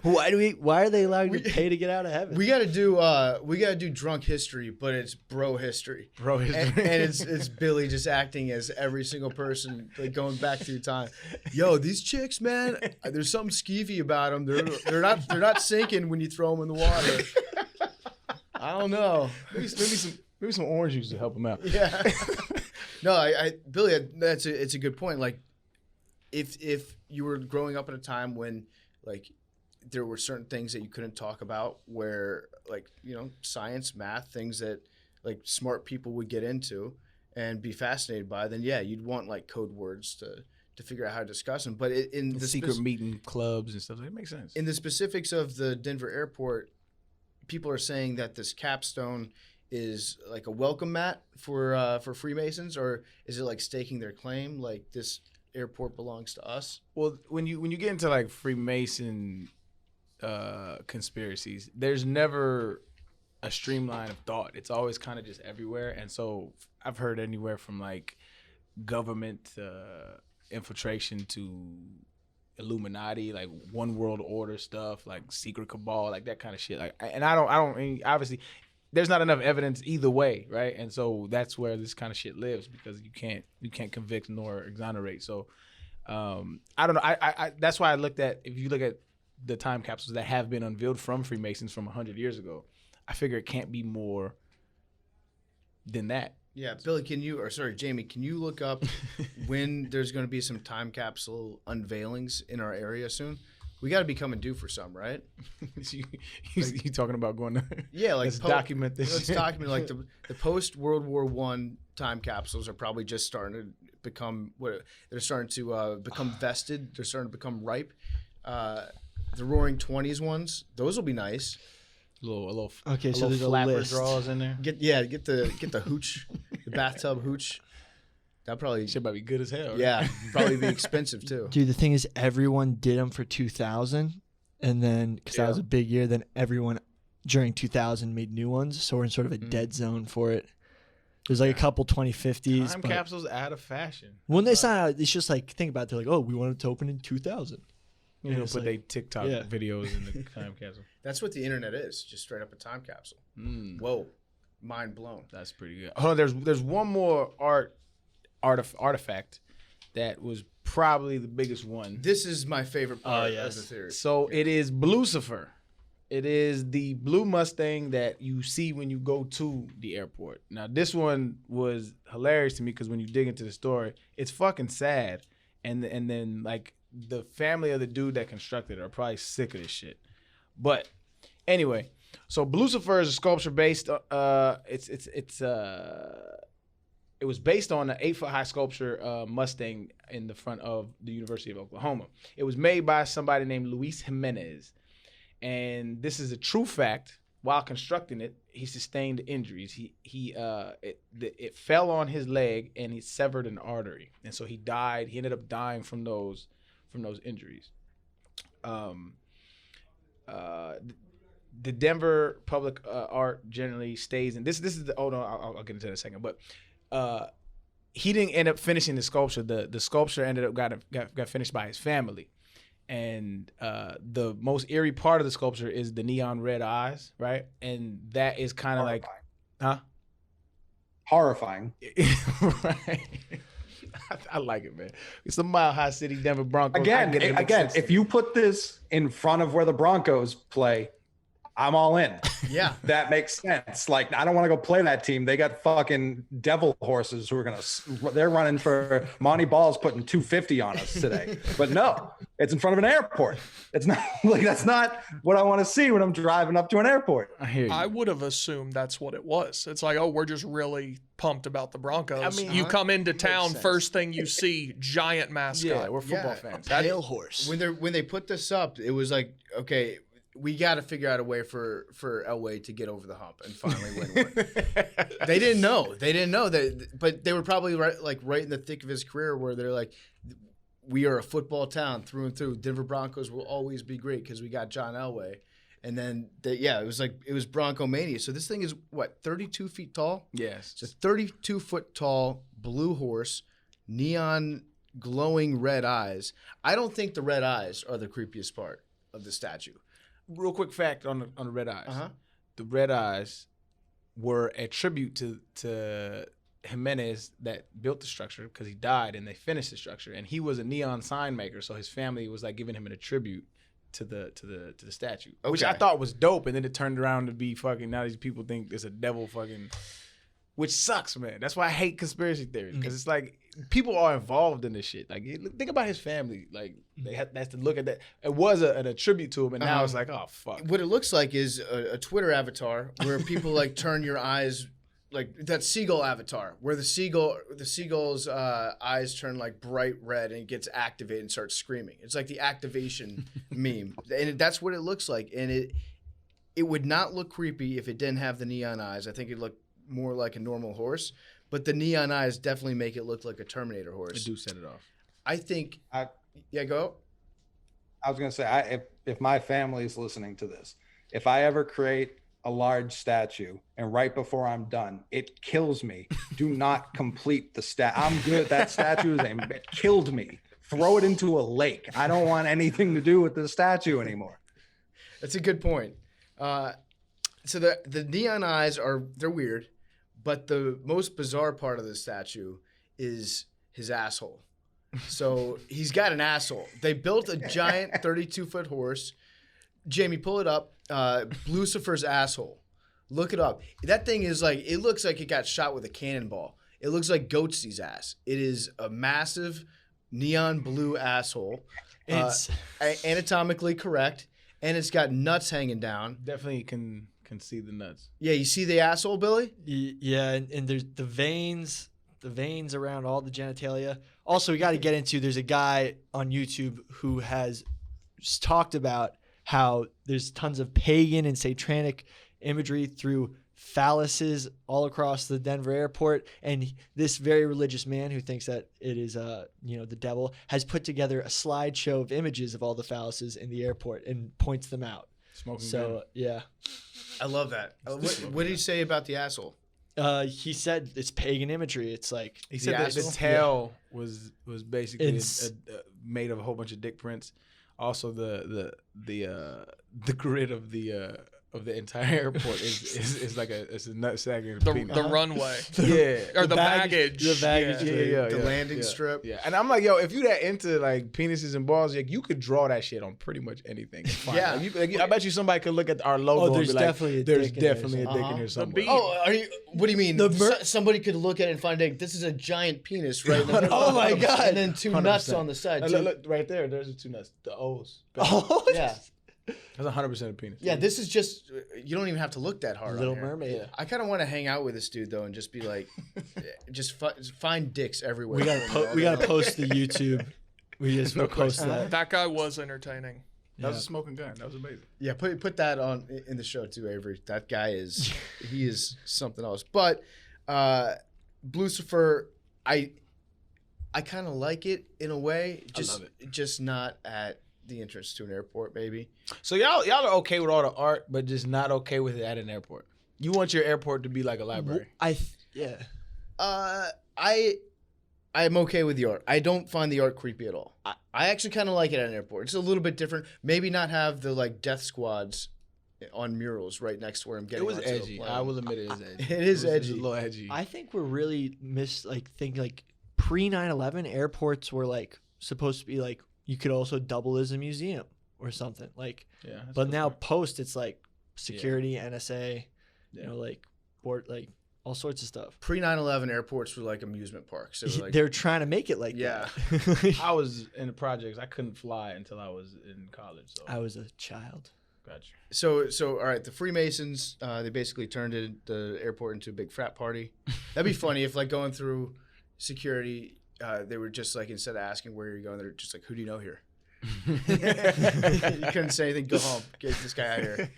Why are they allowing you to pay to get out of heaven? We gotta do drunk history, but it's bro history. And it's Billy just acting as every single person, like going back through time. Yo, these chicks, man, there's something skeevy about them. They're not sinking when you throw them in the water. I don't know. maybe some orange juice to help them out. Yeah. No, Billy, it's a good point. Like, if you were growing up in a time when like there were certain things that you couldn't talk about, where like science, math, things that like smart people would get into and be fascinated by, then yeah, you'd want like code words to figure out how to discuss them. But in the secret meeting clubs and stuff, that makes sense. In the specifics of the Denver airport, people are saying that this capstone is like a welcome mat for Freemasons, or is it like staking their claim, like this airport belongs to us? Well, when you get into like Freemason conspiracies, there's never a streamline of thought. It's always kind of just everywhere. And so I've heard anywhere from like government infiltration to Illuminati, like one world order stuff, like secret cabal, like that kind of shit. Like, and I don't obviously there's not enough evidence either way, right? And so that's where this kind of shit lives, because you can't convict nor exonerate. So I don't know. I that's why I looked at, if you look at the time capsules that have been unveiled from Freemasons from 100 years ago, I figure it can't be more than that. Yeah, Billy, Jamie, can you look up when there's going to be some time capsule unveilings in our area soon? We got to be coming due for some, right? you talking about going to? Yeah, like let's document this. Let's document like the post World War I time capsules are probably just starting to become become vested. They're starting to become ripe. The Roaring 20s ones, those will be nice. A little okay, so there's a flapper list. draws in there. Get the hooch, the bathtub hooch. That probably shit might be good as hell. Right? Yeah, probably be expensive too. Dude, the thing is, everyone did them for 2000, and then because that was a big year, then everyone during 2000 made new ones. So we're in sort of a dead zone for it. There's like a couple 2050s. Time capsules out of fashion. When they sign out, it's just like, think about it. They're like, oh, we want it to open in 2000. You know, put their TikTok videos in the time capsule. That's what the internet is, just straight up a time capsule. Whoa, mind blown. That's pretty good. Oh, there's one more art artifact that was probably the biggest one. This is my favorite part yes. of the theory. So it is Blucifer. It is the blue Mustang that you see when you go to the airport. Now, this one was hilarious to me because when you dig into the story, it's fucking sad. And then like the family of the dude that constructed it are probably sick of this shit. But anyway, so Blucifer is a sculpture based. It was based on an 8-foot-high sculpture Mustang in the front of the University of Oklahoma. It was made by somebody named Luis Jimenez. And this is a true fact. While constructing it, he sustained injuries. It fell on his leg and he severed an artery, and so he died. He ended up dying from those injuries. The Denver public art generally stays in this is the hold on, I'll get into that in a second, but he didn't end up finishing the sculpture. The sculpture ended up got finished by his family. And the most eerie part of the sculpture is the neon red eyes, right? And that is kind of like, horrifying. Right. I like it, man. It's a Mile High City Denver Broncos. Again, if you put this in front of where the Broncos play, I'm all in. Yeah. That makes sense. Like, I don't want to go play that team. They got fucking devil horses who are they're running for Monty Ball's putting 250 on us today. But no, it's in front of an airport. It's not like, that's not what I want to see when I'm driving up to an airport. I hear you. I would have assumed that's what it was. It's like, oh, we're just really pumped about the Broncos. I mean, you come into town, sense. first thing you see, giant mascot. Yeah, we're football fans. Pale horse. When they put this up, it was like, okay, we got to figure out a way for Elway to get over the hump and finally win one. They didn't know that, but they were probably right in the thick of his career where they're like, we are a football town through and through. Denver Broncos will always be great because we got John Elway. And then, it was Bronco Mania. So this thing is, 32 feet tall? Yes. It's a 32-foot tall blue horse, neon glowing red eyes. I don't think the red eyes are the creepiest part of the statue. Real quick fact on the red eyes. Uh-huh. The red eyes were a tribute to Jimenez that built the structure because he died and they finished the structure. And he was a neon sign maker, so his family was like giving him a tribute to the statue, which I thought was dope. And then it turned around to be fucking. Now these people think there's a devil fucking, which sucks, man. That's why I hate conspiracy theories because it's like people are involved in this shit. Like, think about his family. Like, they have to look at that. It was a tribute to him, and now it's like, oh fuck. What it looks like is a Twitter avatar where people like turn your eyes, like that seagull avatar, where the seagull's eyes turn like bright red and it gets activated and starts screaming. It's like the activation meme, and that's what it looks like. And it would not look creepy if it didn't have the neon eyes. I think it'd look more like a normal horse, but the neon eyes definitely make it look like a Terminator horse. I do set it off. I think. Go. I was going to say, if my family's listening to this, if I ever create a large statue and right before I'm done, it kills me. Do not complete the I'm good. That statue it killed me. Throw it into a lake. I don't want anything to do with the statue anymore. That's a good point. So the neon eyes they're weird, but the most bizarre part of the statue is his asshole. So he's got an asshole. They built a giant 32-foot horse. Jamie, pull it up. Blucifer's asshole. Look it up. That thing is like, it looks like it got shot with a cannonball. It looks like Goatsy's ass. It is a massive neon blue asshole. It's anatomically correct, and it's got nuts hanging down. Definitely can see the nuts. Yeah, you see the asshole, Billy? Yeah, and there's the veins around all the genitalia. Also, we got to get into, there's a guy on YouTube who has talked about how there's tons of pagan and satanic imagery through phalluses all across the Denver airport. And this very religious man who thinks that it is, the devil, has put together a slideshow of images of all the phalluses in the airport and points them out. Yeah. I love that. What did he say about the asshole? He said it's pagan imagery. It's like he said that the tail was basically made of a whole bunch of dick prints. Also, the grid of the of the entire airport is like a nutsack and a The penis. runway. Yeah. Or the baggage. The baggage. Yeah. The landing strip. Yeah, and I'm like, yo, if you that into like penises and balls, like you could draw that shit on pretty much anything. It's fine. Yeah. I bet you somebody could look at our logo and there's be like, definitely a there's dick in there definitely a dick in here somewhere. beat. Oh, what do you mean? Somebody could look at it and find out this is a giant penis right in the middle. Oh my God. And then 2 nuts on the side. Too. Look, right there, there's the 2 nuts. The O's. Oh, Yeah. That's 100% a penis. Yeah, this is just, you don't even have to look that hard. Little on here. Mermaid. Yeah. I kind of want to hang out with this dude though and just be like, just find dicks everywhere. We gotta post the YouTube. We just post that. That guy was entertaining. That was a smoking gun. That was amazing. Yeah, put that on in the show too, Avery. That guy is he is something else. But Blucifer, I kind of like it in a way. love Just not at the entrance to an airport, maybe. So y'all are okay with all the art, but just not okay with it at an airport. You want your airport to be like a library. Yeah. I'm okay with the art. I don't find the art creepy at all. I actually kind of like it at an airport. It's a little bit different. Maybe not have the like death squads on murals right next to where I'm getting. It was onto the edgy. plane. I will admit it is edgy. It is It was edgy. a little edgy. I think we're really thinking like pre 9/11 airports were like supposed to be like you could also double as a museum or something like. Yeah. that's But good now point. post it's like security, NSA, you know, like board, like all sorts of stuff. Pre 9/11 airports were like amusement parks. They were like, They're trying to make it like Yeah. that. I was in the projects. I couldn't fly until I was in college. So I was a child. gotcha. So all right, the Freemasons, they basically turned the airport into a big frat party. That'd be funny if like going through security, they were just like, instead of asking where you're going, they're just like, who do you know here? You couldn't say anything, go home, get this guy out of here.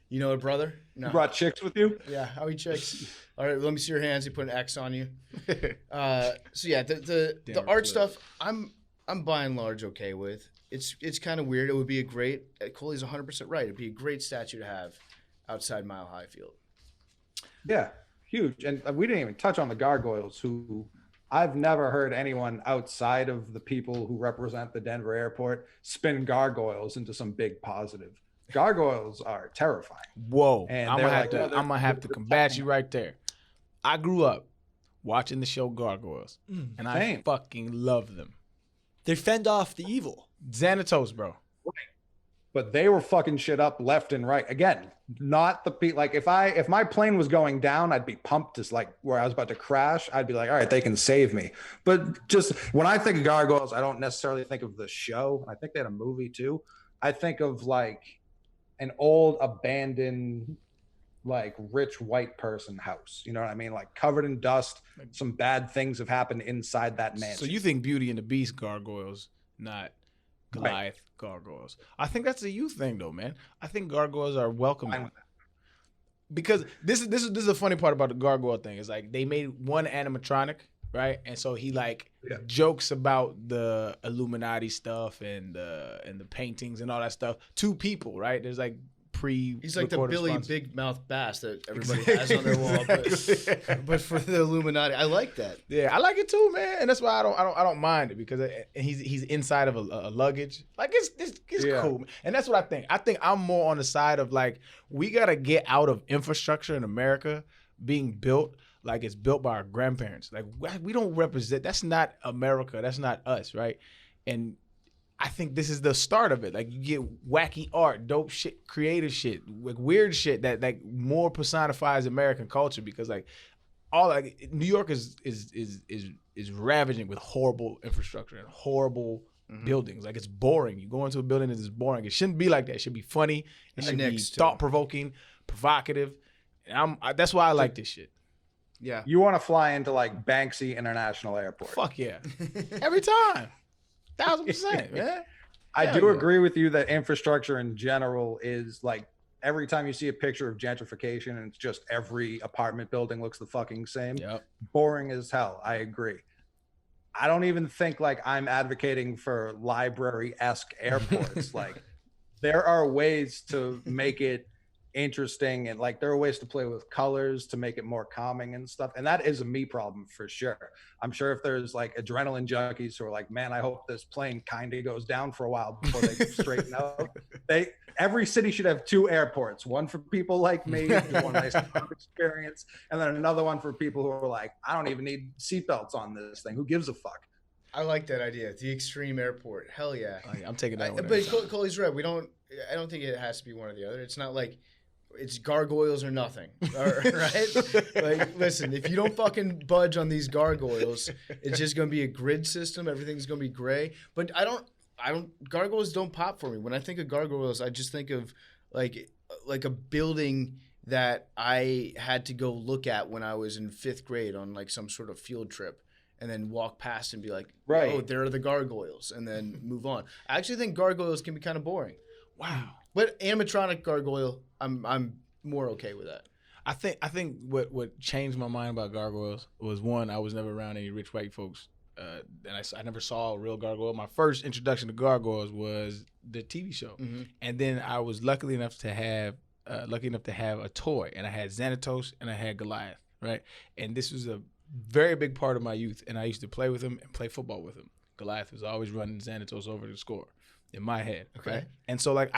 You know a brother? No. You brought chicks with you? Yeah, how many chicks? All right, let me see your hands. You put an X on you. So yeah, the art stuff, I'm by and large okay with. It's kind of weird. It would be a great. Coley's 100% right. It'd be a great statue to have outside Mile High Field. Yeah, huge. And we didn't even touch on the Gargoyles, who I've never heard anyone outside of the people who represent the Denver airport spin Gargoyles into some big positive. Gargoyles are terrifying. Whoa. And I'm they're gonna have to combat you right there. I grew up watching the show Gargoyles, and I Same. fucking love them. They fend off the evil. Xanatos, bro. But they were fucking shit up left and right. Again, not the like if my plane was going down, I'd be pumped as like where I was about to crash. I'd be like, all right, they can save me. But just when I think of Gargoyles, I don't necessarily think of the show. I think they had a movie too. I think of like an old abandoned like rich white person house. You know what I mean? Like covered in dust. Some bad things have happened inside that mansion. So you think Beauty and the Beast gargoyles, not Goliath gargoyles. I think that's a you thing though, man. I think gargoyles are welcome. Because this is the funny part about the gargoyle thing. Is like they made one animatronic, right? And so he like jokes about the Illuminati stuff and the paintings and all that stuff to people, right? There's like He's like the Billy sponsors. Big Mouth Bass that everybody has on their wall, but for the Illuminati, I like that. Yeah, I like it too, man, and that's why I don't mind it because he's inside of a luggage. Like it's cool, and that's what I think. I think I'm more on the side of like we gotta get out of infrastructure in America being built like it's built by our grandparents. Like we don't represent. That's not America. That's not us, right? And I think this is the start of it. Like you get wacky art, dope shit, creative shit, like weird shit that like more personifies American culture because like all like New York is ravaging with horrible infrastructure and horrible buildings. Like it's boring. You go into a building and it's boring. It shouldn't be like that. It should be funny. It should be thought provoking, provocative. And that's why I like this shit. Yeah. You want to fly into like Banksy International Airport. Fuck yeah. Every time. 1000%, man. I do agree with you that infrastructure in general is like every time you see a picture of gentrification and it's just every apartment building looks the fucking same. Yep. Boring as hell. I agree. I don't even think like I'm advocating for library-esque airports. Like there are ways to make it interesting, and like there are ways to play with colors to make it more calming and stuff. And that is a me problem for sure. I'm sure if there's like adrenaline junkies who are like, man, I hope this plane kind of goes down for a while before they straighten out. Every city should have 2 airports, one for people like me who want a nice experience, and then another one for people who are like, I don't even need seatbelts on this thing. Who gives a fuck? I like that idea. The extreme airport. Hell yeah. I'm taking that one. But Coley's right. I don't think it has to be one or the other. It's not like it's gargoyles or nothing, right? Like, listen, if you don't fucking budge on these gargoyles, it's just going to be a grid system. Everything's going to be gray. But gargoyles don't pop for me. When I think of gargoyles, I just think of like a building that I had to go look at when I was in 5th grade on like some sort of field trip, and then walk past and be like, right, oh, there are the gargoyles, and then move on. I actually think gargoyles can be kind of boring. Wow. But animatronic gargoyle, I'm more okay with that. I think what changed my mind about gargoyles was, one, I was never around any rich white folks, and I never saw a real gargoyle. My first introduction to gargoyles was the TV show, and then I was lucky enough to have a toy, and I had Xanatos and I had Goliath, right? And this was a very big part of my youth, and I used to play with him and play football with him. Goliath was always running Xanatos over to score in my head. Okay. Right? And so like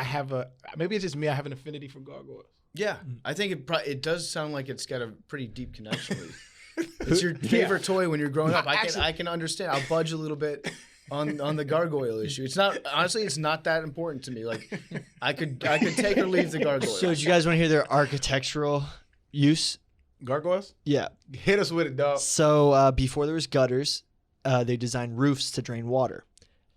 maybe it's just me, I have an affinity for gargoyles. Yeah, I think it does sound like it's got a pretty deep connection with you. It's your favorite toy when you're growing up. I can understand. I'll budge a little bit on the gargoyle issue. It's not that important to me. Like I could take or leave the gargoyle. So do you guys want to hear their architectural use? Gargoyles? Yeah. Hit us with it, dog. So before there was gutters, they designed roofs to drain water,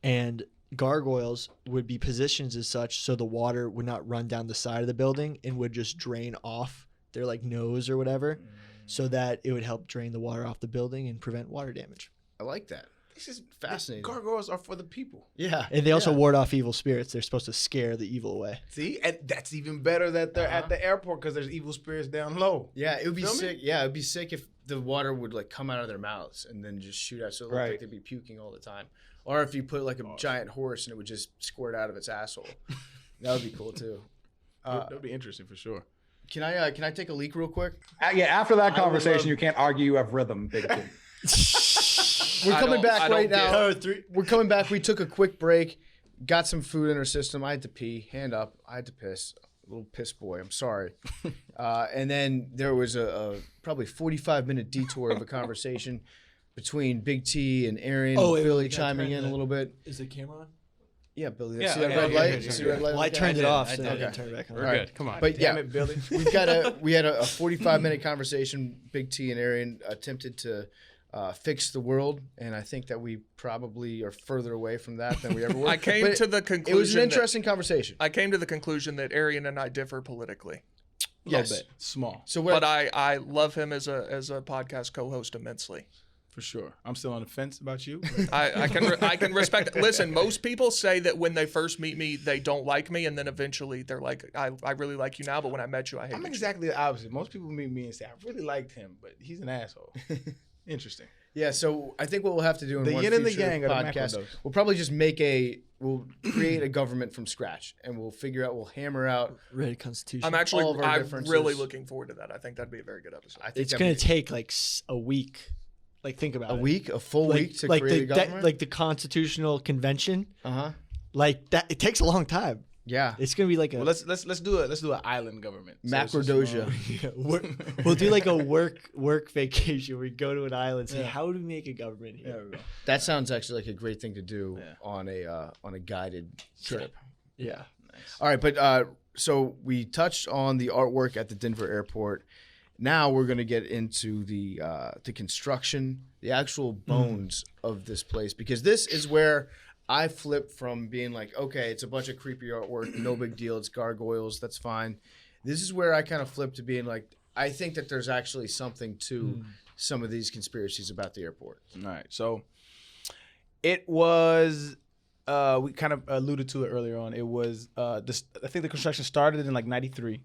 and gargoyles would be positioned as such so the water would not run down the side of the building and would just drain off their like nose or whatever, so that it would help drain the water off the building and prevent water damage. I like that. This is fascinating. Gargoyles are for the people. Yeah. And they also ward off evil spirits. They're supposed to scare the evil away. See, and that's even better that they're at the airport because there's evil spirits down low. Yeah, it would be Feel me? sick. Yeah, it'd be sick if the water would like come out of their mouths and then just shoot out, so it looked like they'd be puking all the time. Or if you put like a giant horse and it would just squirt out of its asshole. That would be cool too. That would be interesting for sure. Can I take a leak real quick? Yeah, after that conversation, you can't argue you have rhythm, big T. We're coming back right now. Oh, We're coming back. We took a quick break, got some food in our system. I had to pee. Hand up. I had to piss. A little piss boy. I'm sorry. And then there was a probably 45-minute detour of a conversation between Big T and Arian. Billy chiming in a little bit. Is the camera on? Yeah, Billy. Yeah, See that red light? You see the red light? Well, I turned it off, so I did. didn't turn it back on. We're All right. good. Come on. But Damn yeah, it, Billy. we had a 45-minute conversation. Big T and Arian attempted to fix the world, and I think that we probably are further away from that than we ever were. I came to the conclusion. It was an interesting conversation. I came to the conclusion that Arian and I differ politically. Yes. Little bit. Small. So But I love him as a podcast co-host immensely. For sure. I'm still on the fence about you. I can respect. Listen, most people say that when they first meet me, they don't like me, and then eventually they're like, I really like you now, but when I met you, I hate I'm you. exactly the opposite. Most people meet me and say, I really liked him, but he's an asshole. Interesting. Yeah, so I think what we'll have to do in The one yin and the future yang of the podcast, MACRODOSING. we'll probably just we'll create a government from scratch, and we'll hammer out. Read Constitution. I'm actually, all of our I'm differences. really looking forward to that. I think that'd be a very good episode. I think It's that'd going be to take like a week. Like, think about it. a full week to create a government? Like the Constitutional Convention. Uh-huh. Like that, it takes a long time. Yeah. It's gonna be like a. Well, let's do an island government. So it's just, MACRODOSIA. We'll do like a work vacation. We go to an island. And say, how do we make a government here? There we go. That sounds actually like a great thing to do Yeah. on a guided trip. Yeah. All right, but so we touched on the artwork at the Denver airport. Now we're going to get into the construction, the actual bones of this place, because this is where I flip from being like, okay, it's a bunch of creepy artwork, no big deal, it's gargoyles, that's fine. This is where I kind of flip to being like, I think that there's actually something to some of these conspiracies about the airport. All right. So it was, we kind of alluded to it earlier on. It was, I think the construction started in like 93.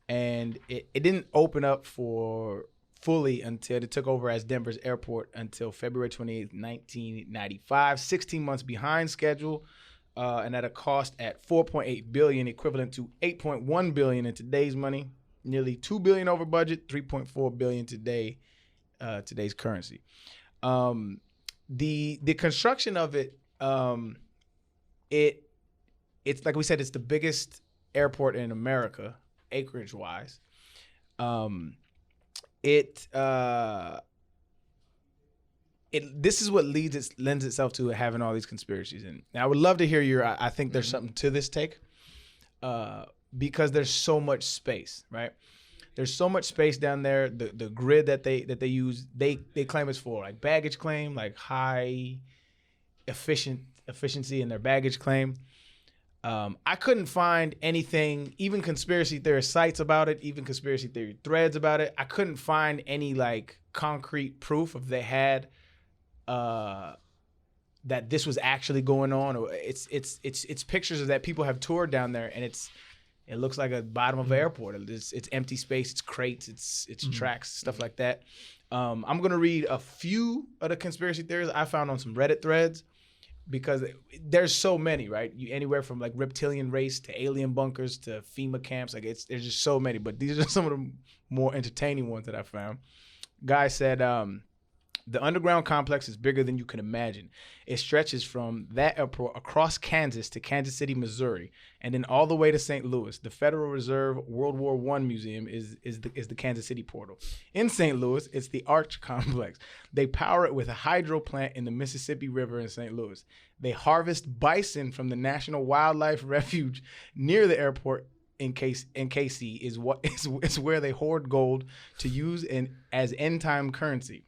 And it didn't open up fully until it took over as Denver's airport until February 28th, 1995, 16 months behind schedule. and at a cost at $4.8 billion, equivalent to $8.1 billion in today's money. Nearly $2 billion over budget, $3.4 billion today, today's currency. The construction of it, it's like we said, it's the biggest airport in America, acreage wise. This is what lends itself to having all these conspiracies. And I would love to hear I think there's something to this take, because there's so much space, right? There's so much space down there. The grid that they use, they claim it's for like baggage claim, like high efficiency in their baggage claim. I couldn't find anything, even conspiracy theory sites about it, even conspiracy theory threads about it. I couldn't find any like concrete proof if they had that this was actually going on. Or it's pictures of that people have toured down there, and it looks like a bottom of an airport. It's empty space, it's crates, it's tracks, stuff like that. I'm gonna read a few of the conspiracy theories I found on some Reddit threads, because there's so many, right? Anywhere from like reptilian race to alien bunkers to FEMA camps. Like there's just so many, but these are some of the more entertaining ones that I found. Guy said, the underground complex is bigger than you can imagine. It stretches from that airport across Kansas to Kansas City, Missouri, and then all the way to St. Louis. The Federal Reserve World War I Museum is the Kansas City portal. In St. Louis, it's the Arch Complex. They power it with a hydro plant in the Mississippi River in St. Louis. They harvest bison from the National Wildlife Refuge near the airport. In KC is where they hoard gold to use as end time currency.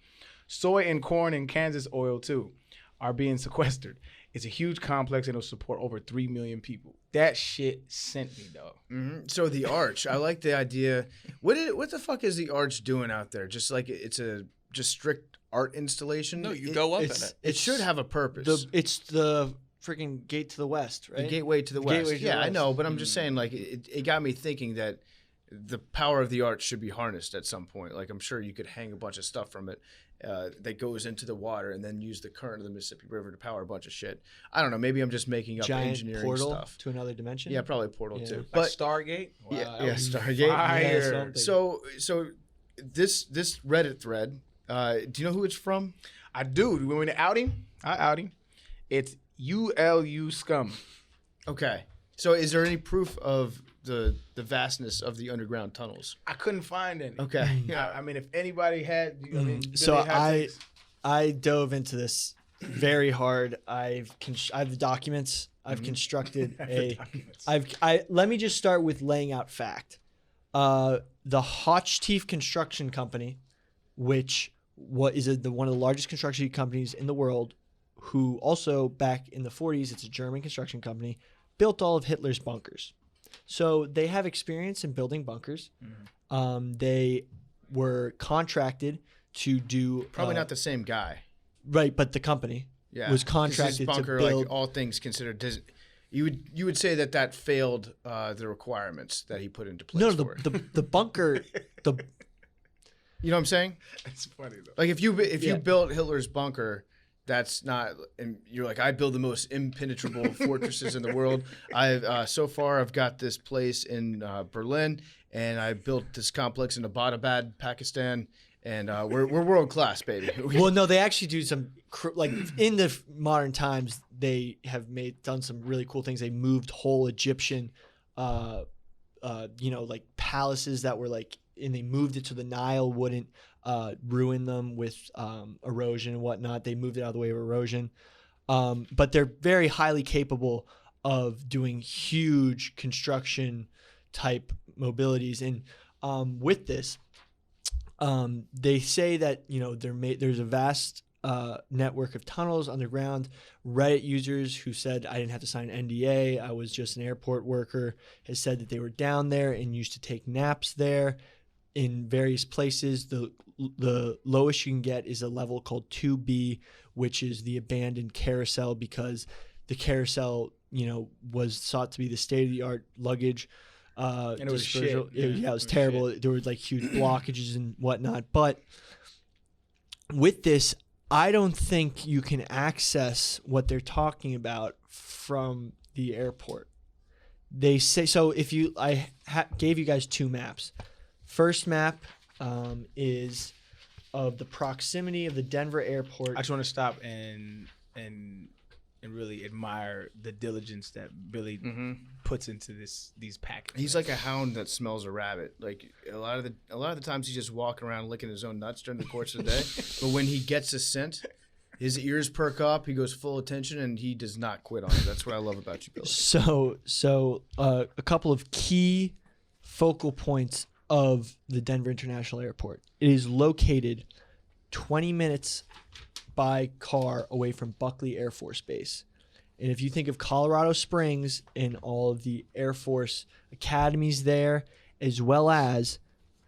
Soy and corn and Kansas oil too are being sequestered. It's a huge complex and it'll support over 3 million people. That shit sent me, dog. Mm-hmm. So the Arch, I like the idea. What the fuck is the Arch doing out there? Just like it's a just strict art installation? No, you go up in it. It should have a purpose. It's the freaking gate to the west, right? The gateway to the west. Gateway to the Yeah, I west. know, but I'm just saying, like, it got me thinking that the power of the Arch should be harnessed at some point. Like, I'm sure you could hang a bunch of stuff from it that goes into the water and then use the current of the Mississippi River to power a bunch of shit. I don't know. Maybe I'm just making up Giant engineering portal stuff. to another dimension. Yeah, probably a portal Yeah. too. Like But Stargate? Wow, yeah, that was Stargate. fire. Yeah, something. So this Reddit thread, do you know who it's from? I do. When we out him, I out him. It's ULU scum. Okay. So is there any proof of the vastness of the underground tunnels? I couldn't find any. Okay. I mean, if anybody had, I mean, did So they have things? I dove into this very hard. I have the documents. I've constructed documents. Let me just start with laying out fact. The Hotchtief Construction Company, which one of the largest construction companies in the world, who also back in the 40s, it's a German construction company, built all of Hitler's bunkers. So they have experience in building bunkers. Mm-hmm. They were contracted to do Probably not the same guy. right, but the company was 'Cause contracted his bunker, to build. like all things considered, you would say that failed the requirements that he put into place. No, for it. the bunker, the You know what I'm saying? It's funny though. Like if you Yeah. built Hitler's bunker, that's not. And you're like, I build the most impenetrable fortresses in the world. So far I've got this place in Berlin, and I built this complex in Abbottabad, Pakistan, and we're world class, baby. well, no, they actually do some like in the modern times they have done some really cool things. They moved whole Egyptian, like palaces that were like, and they moved it so the Nile wouldn't ruin them with erosion and whatnot. They moved it out of the way of erosion. But they're very highly capable of doing huge construction type mobilities. And with this, they say that, there's a vast network of tunnels underground. Reddit users who said, I didn't have to sign an NDA, I was just an airport worker, has said that they were down there and used to take naps there in various places. The lowest you can get is a level called 2B, which is the abandoned carousel, because the carousel, was thought to be the state-of-the-art luggage. And it was disposal. shit. It was terrible. There were like huge blockages and whatnot. But with this, I don't think you can access what they're talking about from the airport. They say so. If you, gave you guys 2 maps. First map is of the proximity of the Denver airport. I just want to stop and really admire the diligence that Billy puts into these packets. He's like a hound that smells a rabbit. Like a lot of the times he's just walking around licking his own nuts during the course of the day. But when he gets a scent, his ears perk up. He goes full attention, and he does not quit on it. That's what I love about you, Billy. So a couple of key focal points of the Denver International Airport. It is located 20 minutes by car away from Buckley Air Force Base. And if you think of Colorado Springs and all of the Air Force academies there, as well as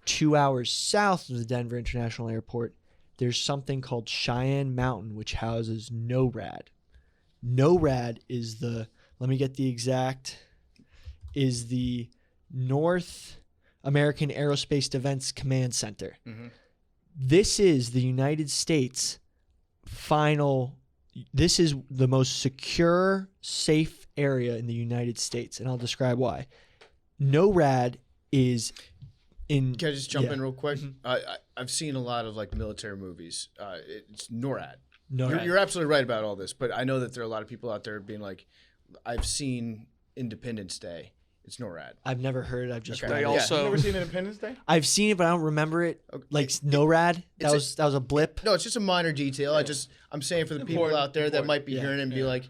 2 hours south of the Denver International Airport, there's something called Cheyenne Mountain, which houses NORAD. NORAD is the, let me get the exact, is the North American Aerospace Defense Command Center. Mm-hmm. This is the United States' this is the most secure, safe area in the United States, and I'll describe why. NORAD is in... Can I just jump in real quick? I've seen a lot of like military movies. It's NORAD. You're absolutely right about all this, but I know that there are a lot of people out there being like, I've seen Independence Day. It's NORAD. I've never heard it. I've just read They it. also You never seen Independence Day? I've seen it, but I don't remember it. Like NORAD, that was a blip. No, it's just a minor detail. I'm saying for the people out there that might be hearing it and be like,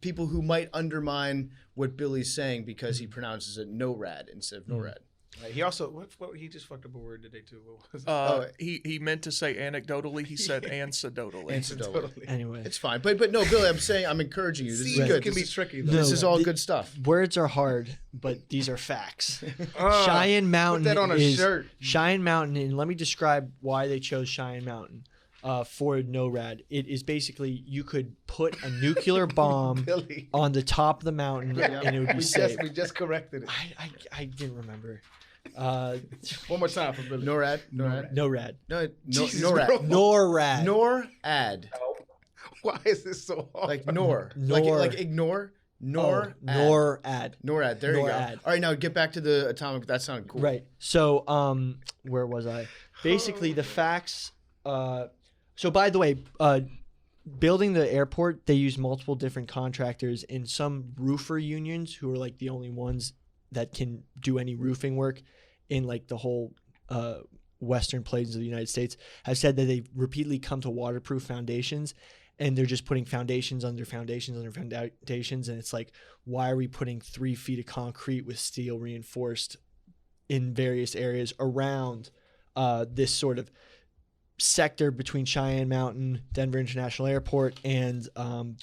people who might undermine what Billy's saying because he pronounces it NORAD instead of NORAD. He also what he just fucked up a word today too. What was it? he meant to say anecdotally. He said anecdotally. Anecdotally. Anyway, It's fine. But no, Billy, I'm encouraging you. This is good. Can be tricky though. This is all good stuff. words are hard, but these are facts. Cheyenne Mountain put that on a shirt. Cheyenne Mountain, and let me describe why they chose Cheyenne Mountain for NORAD. It is basically you could put a nuclear bomb Billy. on the top of the mountain, and it would be safe. We just corrected it. I didn't remember. One more time for Billy. NORAD. NORAD. No, Jesus, NORAD. bro. NORAD. NORAD. Why is this so hard? Like nor. Like ignore. NORAD. NORAD. There you go. NORAD. All right, now get back to the atomic. That sounded cool. Right. So, where was I? Basically, the facts. So, by the way, building the airport, they use multiple different contractors, and some roofer unions who are like the only ones that can do any roofing work in like the whole western plains of the United States have said that they've repeatedly come to waterproof foundations, and they're just putting foundations under foundations under foundations, and it's like, why are we putting 3 feet of concrete with steel reinforced in various areas around this sort of sector between Cheyenne Mountain, Denver International Airport, and 2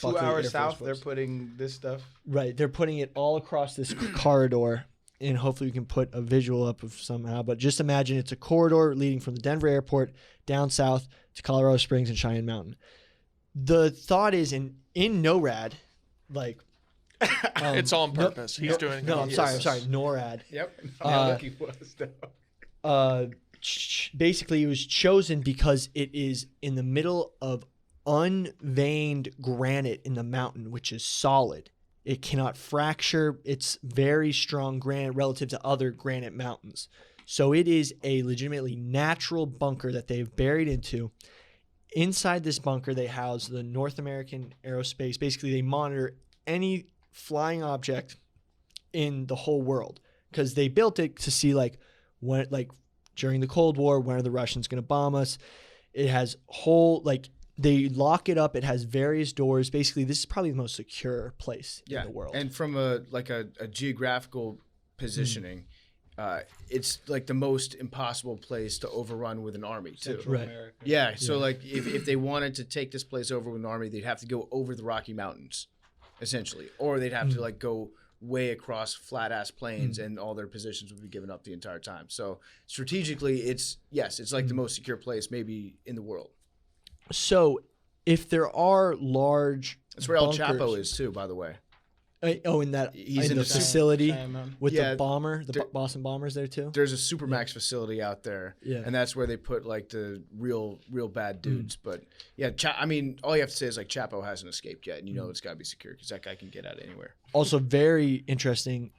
Buckley Air hours Force south, Base. they're putting this stuff. Right, they're putting it all across this corridor, and hopefully we can put a visual up of somehow. But just imagine it's a corridor leading from the Denver airport down south to Colorado Springs and Cheyenne Mountain. The thought is in NORAD, like It's on purpose. He's doing it. No, I'm sorry, NORAD. Yep. I'm looking for stuff. Basically, it was chosen because it is in the middle of unveined granite in the mountain, which is solid. It cannot fracture. It's very strong granite relative to other granite mountains. So it is a legitimately natural bunker that they've buried into. Inside this bunker, they house the North American Aerospace. Basically, they monitor any flying object in the whole world because they built it to see like when during the Cold War, when are the Russians going to bomb us? It has they lock it up. It has various doors. Basically, this is probably the most secure place in the world. And from a geographical positioning, it's like the most impossible place to overrun with an army too. Central Right. America. Yeah. So like if they wanted to take this place over with an army, they'd have to go over the Rocky Mountains, essentially, or they'd have to like go way across flat ass plains, and all their positions would be given up the entire time. So strategically, it's like the most secure place maybe in the world. So if there are large That's where El bunkers- Chapo is too, by the way. In He's in in the the facility Cheyenne Mountain. with Yeah, the bomber, Boston Bombers there too. There's a Supermax facility out there, Yeah. and that's where they put like the real bad dudes. But yeah, I mean, all you have to say is like Chapo hasn't escaped yet, and you know it's got to be secure because that guy can get out anywhere. Also, very interesting.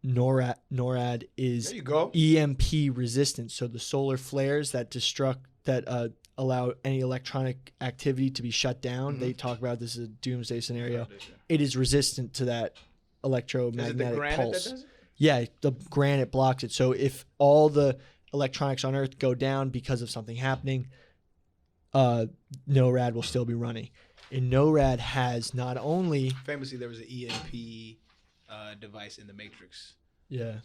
NORAD is There you go. EMP resistant, so the solar flares that allow any electronic activity to be shut down. They talk about this as a doomsday scenario. It is resistant to that Is it electromagnetic the granite pulse. that does it? Yeah, the granite blocks it. So if all the electronics on Earth go down because of something happening, NORAD will still be running. And NORAD has not only Famously, there was an EMP device in the Matrix that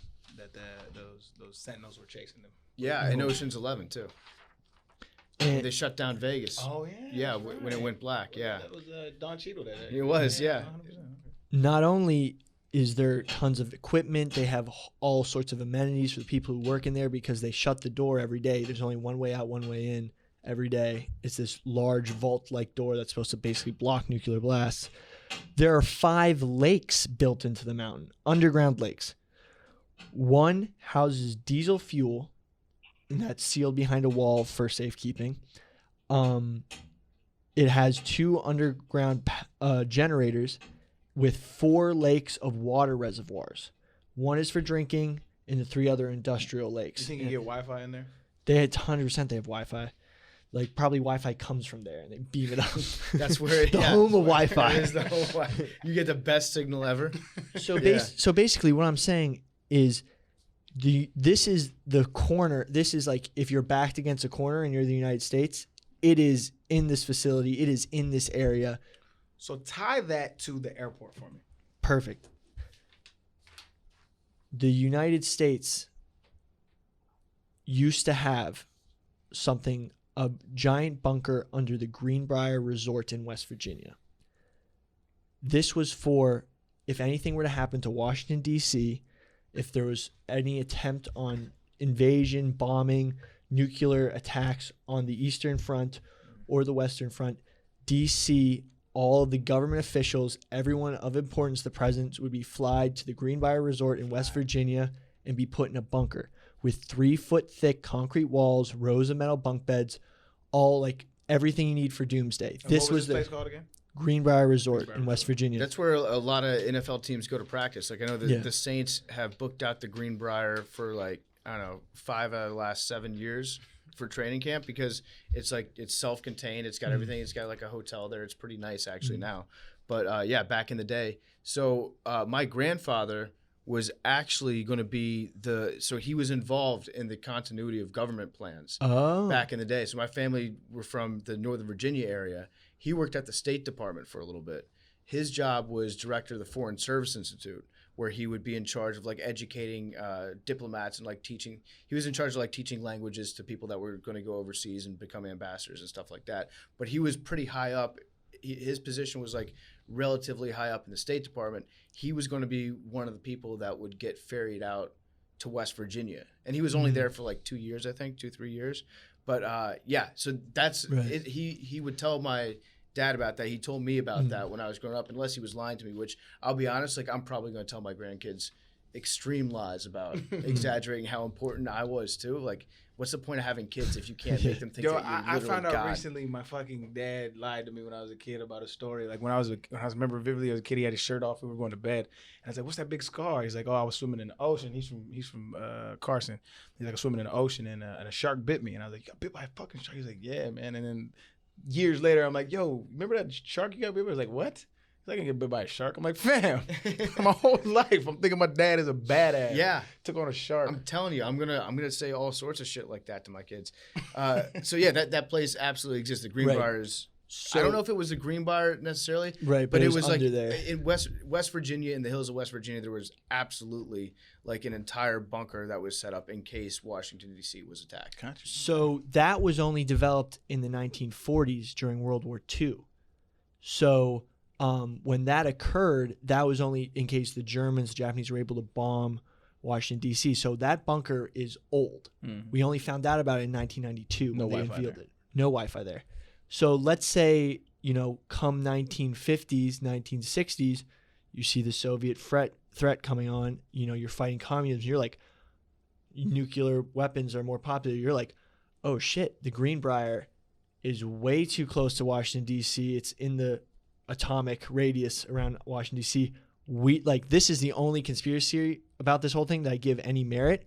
those sentinels were chasing them. Yeah, in Ocean's 11 too. and They shut down Vegas. Oh yeah. Yeah, when it went black. Yeah, That was Don Cheadle. it was. Yeah. 100%. not only is there tons of equipment, they have all sorts of amenities for the people who work in there because they shut the door every day. There's only one way out, one way in every day. It's this large vault-like door that's supposed to basically block nuclear blasts. There are 5 lakes built into the mountain, underground lakes. One houses diesel fuel, and that's sealed behind a wall for safekeeping. It has 2 underground generators with 4 lakes of water reservoirs. One is for drinking, and the 3 other industrial lakes. You think you get Wi-Fi in there? They had 100%. They have Wi-Fi. Like probably Wi-Fi comes from there, and they beam it up. That's where the home of It Wi-Fi. is the home of Wi-Fi. You get the best signal ever. So Yeah. so basically, what I'm saying is, this is the corner. This is like if you're backed against a corner and you're the United States. It is in this facility. It is in this area. So tie that to the airport for me. Perfect. The United States used to have a giant bunker under the Greenbrier Resort in West Virginia. This was for if anything were to happen to Washington, D.C., if there was any attempt on invasion, bombing, nuclear attacks on the Eastern Front or the Western Front, D.C., all of the government officials, everyone of importance, the presidents, would be flied to the Greenbrier Resort in West Virginia and be put in a bunker with 3-foot thick concrete walls, rows of metal bunk beds, all like everything you need for doomsday. And This what was was this the place called again? Greenbrier Resort in West Virginia. That's where a lot of NFL teams go to practice. Like I know the Saints have booked out the Greenbrier for like, I don't know, 5 out of the last 7 years for training camp because it's like it's self-contained. It's got everything. It's got like a hotel there. It's pretty nice actually now. But yeah, back in the day. So my grandfather was actually going to be so he was involved in the continuity of government plans back in the day. So my family were from the Northern Virginia area. He worked at the State Department for a little bit. His job was director of the Foreign Service Institute, where he would be in charge of like educating diplomats and like teaching. He was in charge of like teaching languages to people that were going to go overseas and become ambassadors and stuff like that. But he was pretty high up. His position was like relatively high up in the State Department. He was going to be one of the people that would get ferried out to West Virginia. And he was only there for like 2 years, I think, 2-3 years. But yeah, so that's it. He would tell my dad about that. He told me about that when I was growing up, unless he was lying to me, which I'll be honest, like I'm probably going to tell my grandkids extreme lies about exaggerating how important I was too. Like, what's the point of having kids if you can't make them think that you're I literally found out God? recently my fucking dad lied to me when I was a kid about a story. Like when I remember vividly as a kid, he had his shirt off. We were going to bed, and I was like, "What's that big scar?" He's like, "Oh, I was swimming in the ocean." He's from Carson. He's like, "I was swimming in the ocean, and a shark bit me." And I was like, "You got bit by a fucking shark?" He's like, "Yeah, man." And then years later, I'm like, "Yo, remember that shark you got bit by?" He's like, "What?" I can get bit by a shark. I'm like, fam, my whole life I'm thinking my dad is a badass. Yeah, took on a shark. I'm telling you, I'm gonna say all sorts of shit like that to my kids. So yeah, that place absolutely exists. The Greenbriers. So, I don't know if it was the Greenbrier necessarily, right, but it was like under there. in West Virginia, in the hills of West Virginia, there was absolutely like an entire bunker that was set up in case Washington D.C. was attacked. So that was only developed in the 1940s during World War II. So when that occurred, that was only in case the Japanese were able to bomb Washington, D.C. So that bunker is old. We only found out about it in 1992 when they unveiled it. No Wi-Fi there. So let's say, come 1950s, 1960s, You see the Soviet threat coming on. You know, you're fighting communism. You're like, nuclear weapons are more popular. You're like, oh shit, the Greenbrier is way too close to Washington, D.C. It's in the atomic radius around Washington, D.C. This is the only conspiracy about this whole thing that I give any merit.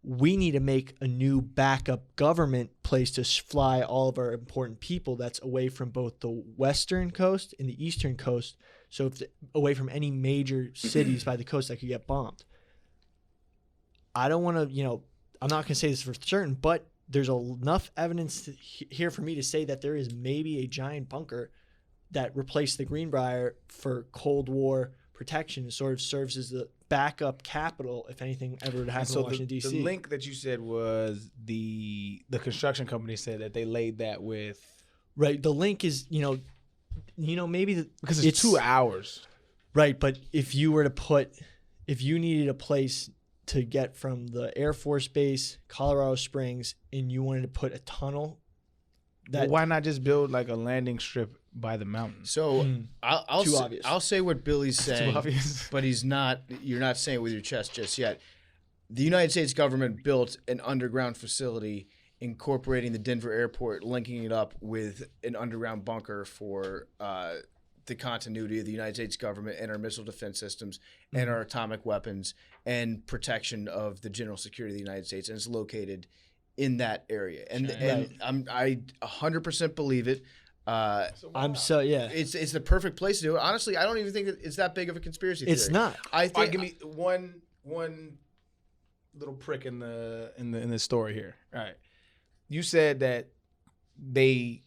We need to make a new backup government place to fly all of our important people that's away from both the western coast and the eastern coast. So away from any major cities by the coast that could get bombed. I don't want to, I'm not going to say this for certain, but there's enough evidence here for me to say that there is maybe a giant bunker that replaced the Greenbrier for Cold War protection. It sort of serves as the backup capital if anything ever would happen in Washington, D.C. The link that you said was the construction company said that they laid that with... Right. The link is, maybe... because it's 2 hours. Right. But if you needed a place to get from the Air Force Base, Colorado Springs, and you wanted to put a tunnel... Well, why not just build like a landing strip by the mountain? So obvious. I'll say what Billy's saying, Too obvious. but you're not saying it with your chest just yet. The United States government built an underground facility incorporating the Denver airport, linking it up with an underground bunker for the continuity of the United States government and our missile defense systems and our atomic weapons and protection of the general security of the United States. And it's located in that area, and I 100% believe it. It's the perfect place to do it. Honestly, I don't even think it's that big of a conspiracy theory. It's not. I think. Give me one little prick in the story here. All right, you said that they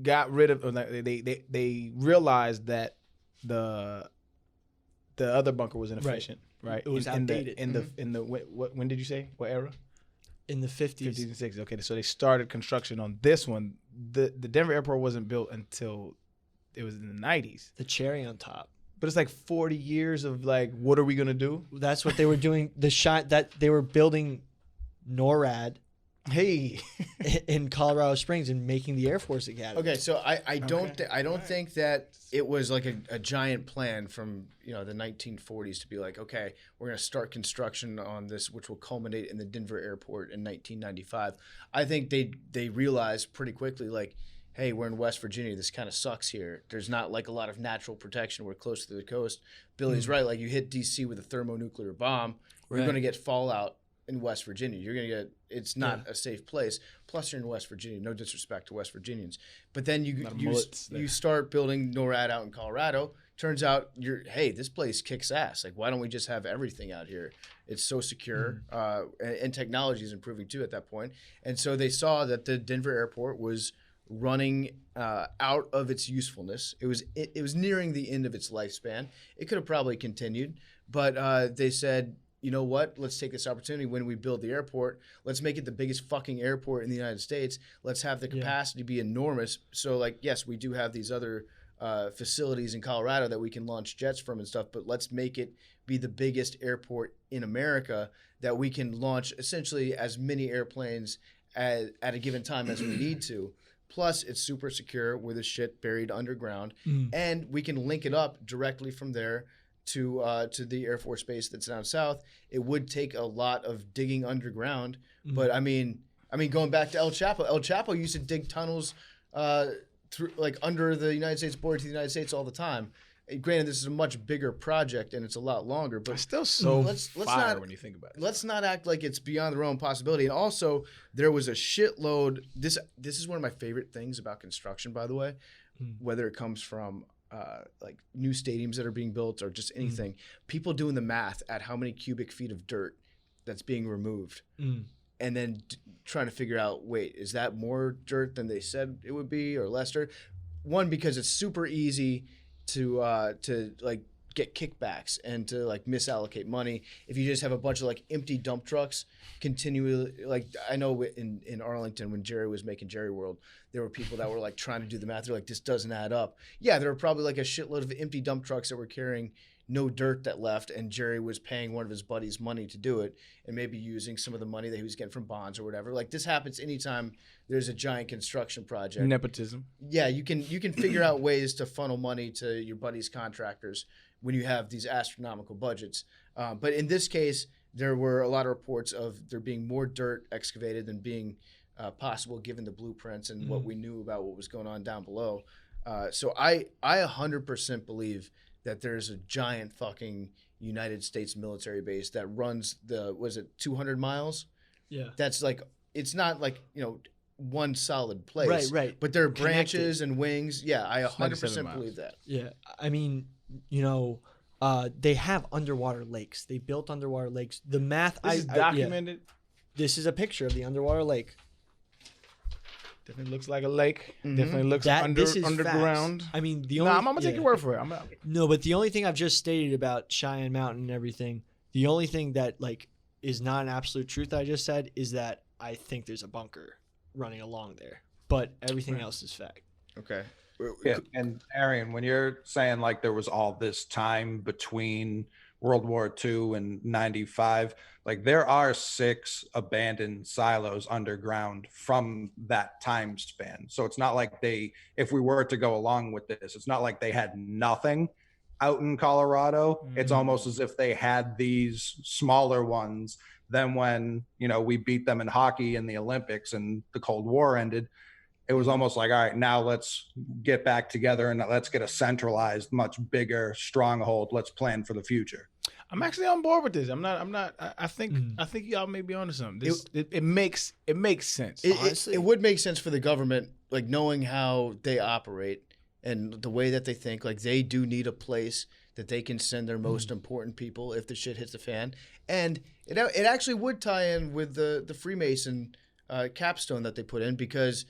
got rid of, or they realized that the other bunker was inefficient. Right. It was outdated. When did you say? What era? In the 50s. 50s and 60s. Okay, so they started construction on this one. The Denver airport wasn't built until it was in the 90s. The cherry on top. But it's like 40 years of like, what are we going to do? That's what they were doing. That they were building NORAD in Colorado Springs and making the Air Force Academy. Okay, so I don't think that it was like a giant plan from the 1940s to be like, okay, we're going to start construction on this, which will culminate in the Denver airport in 1995. I think they realized pretty quickly, like, hey, we're in West Virginia. This kind of sucks here. There's not like a lot of natural protection. We're close to the coast. Billy's right. Like, you hit D.C. with a thermonuclear bomb, you're going to get fallout in West Virginia. You're going to get, it's not a safe place. Plus, you're in West Virginia. No disrespect to West Virginians. But then you start building NORAD out in Colorado. Turns out this place kicks ass. Like, why don't we just have everything out here? It's so secure, and technology is improving too at that point. And so they saw that the Denver airport was running out of its usefulness. It was nearing the end of its lifespan. It could have probably continued, but they said, you know what? Let's take this opportunity when we build the airport. Let's make it the biggest fucking airport in the United States. Let's have the capacity be enormous. So, like, yes, we do have these other facilities in Colorado that we can launch jets from and stuff, but let's make it be the biggest airport in America that we can launch essentially as many airplanes at a given time as we need to. Plus, it's super secure with the shit buried underground, and we can link it up directly from there to the Air Force Base that's down south. It would take a lot of digging underground, but I mean, going back to El Chapo used to dig tunnels through, like, under the United States border to the United States all the time. Granted, this is a much bigger project and it's a lot longer, but it's still so let's not, when you think about it. Let's not act like it's beyond the realm of possibility. And also, there was a shitload. This is one of my favorite things about construction, by the way, whether it comes from like new stadiums that are being built or just anything. People doing the math at how many cubic feet of dirt that's being removed, and then trying to figure out, wait, is that more dirt than they said it would be or less dirt? One, because it's super easy to like get kickbacks and to like misallocate money if you just have a bunch of like empty dump trucks continually. Like, I know in Arlington when Jerry was making Jerry World, there were people that were like trying to do the math. They're like, this doesn't add up. Yeah, there were probably like a shitload of empty dump trucks that were carrying no dirt that left, and Jerry was paying one of his buddies money to do it, and maybe using some of the money that he was getting from bonds or whatever. Like this happens anytime there's a giant construction project. Nepotism. Yeah, you can figure out ways to funnel money to your buddy's contractors when you have these astronomical budgets. But in this case, there were a lot of reports of there being more dirt excavated than being possible given the blueprints and what we knew about what was going on down below. So I 100% believe that there's a giant fucking United States military base that runs 200 miles? Yeah. That's like, it's not like, one solid place. Right. But there are branches and wings. Yeah, I 100% believe that. Yeah. I mean, they have underwater lakes. They built underwater lakes. The math This is documented. This is a picture of the underwater lake. Definitely looks like a lake. Mm-hmm. Definitely looks This is underground. facts. I mean, the only. I'm gonna take your word for it. No, but the only thing I've just stated about Cheyenne Mountain and everything, the only thing that is not an absolute truth I just said is that I think there's a bunker running along there, but everything else is fact. Okay. Yeah, and Arian, when you're saying like there was all this time between World War II and 95, like there are 6 abandoned silos underground from that time span. So it's not like if we were to go along with this, it's not like they had nothing out in Colorado. It's almost as if they had these smaller ones. Then when, we beat them in hockey in the Olympics and the Cold War ended, it was almost like, all right, now let's get back together and let's get a centralized, much bigger stronghold. Let's plan for the future. I'm actually on board with this. I think y'all may be onto something. It makes sense. It would make sense for the government, like knowing how they operate and the way that they think. Like they do need a place that they can send their most important people if the shit hits the fan. And it actually would tie in with the Freemason capstone that they put in, because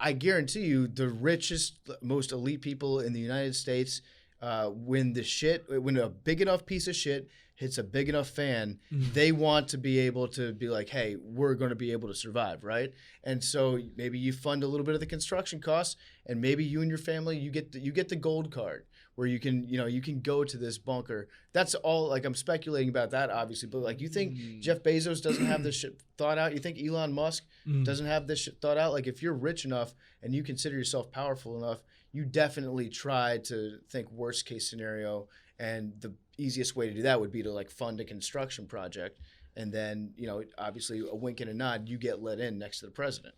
I guarantee you the richest, most elite people in the United States, when a big enough piece of shit hits a big enough fan, they want to be able to be like, hey, we're going to be able to survive, right? And so maybe you fund a little bit of the construction costs, and maybe you and your family, you get the gold card where you can go to this bunker. That's all. Like, I'm speculating about that, obviously, but like, you think Jeff Bezos doesn't have this shit thought out? You think Elon Musk doesn't have this shit thought out? Like, if you're rich enough and you consider yourself powerful enough, you definitely try to think worst case scenario, and the easiest way to do that would be to like fund a construction project, and then obviously a wink and a nod, you get let in next to the president.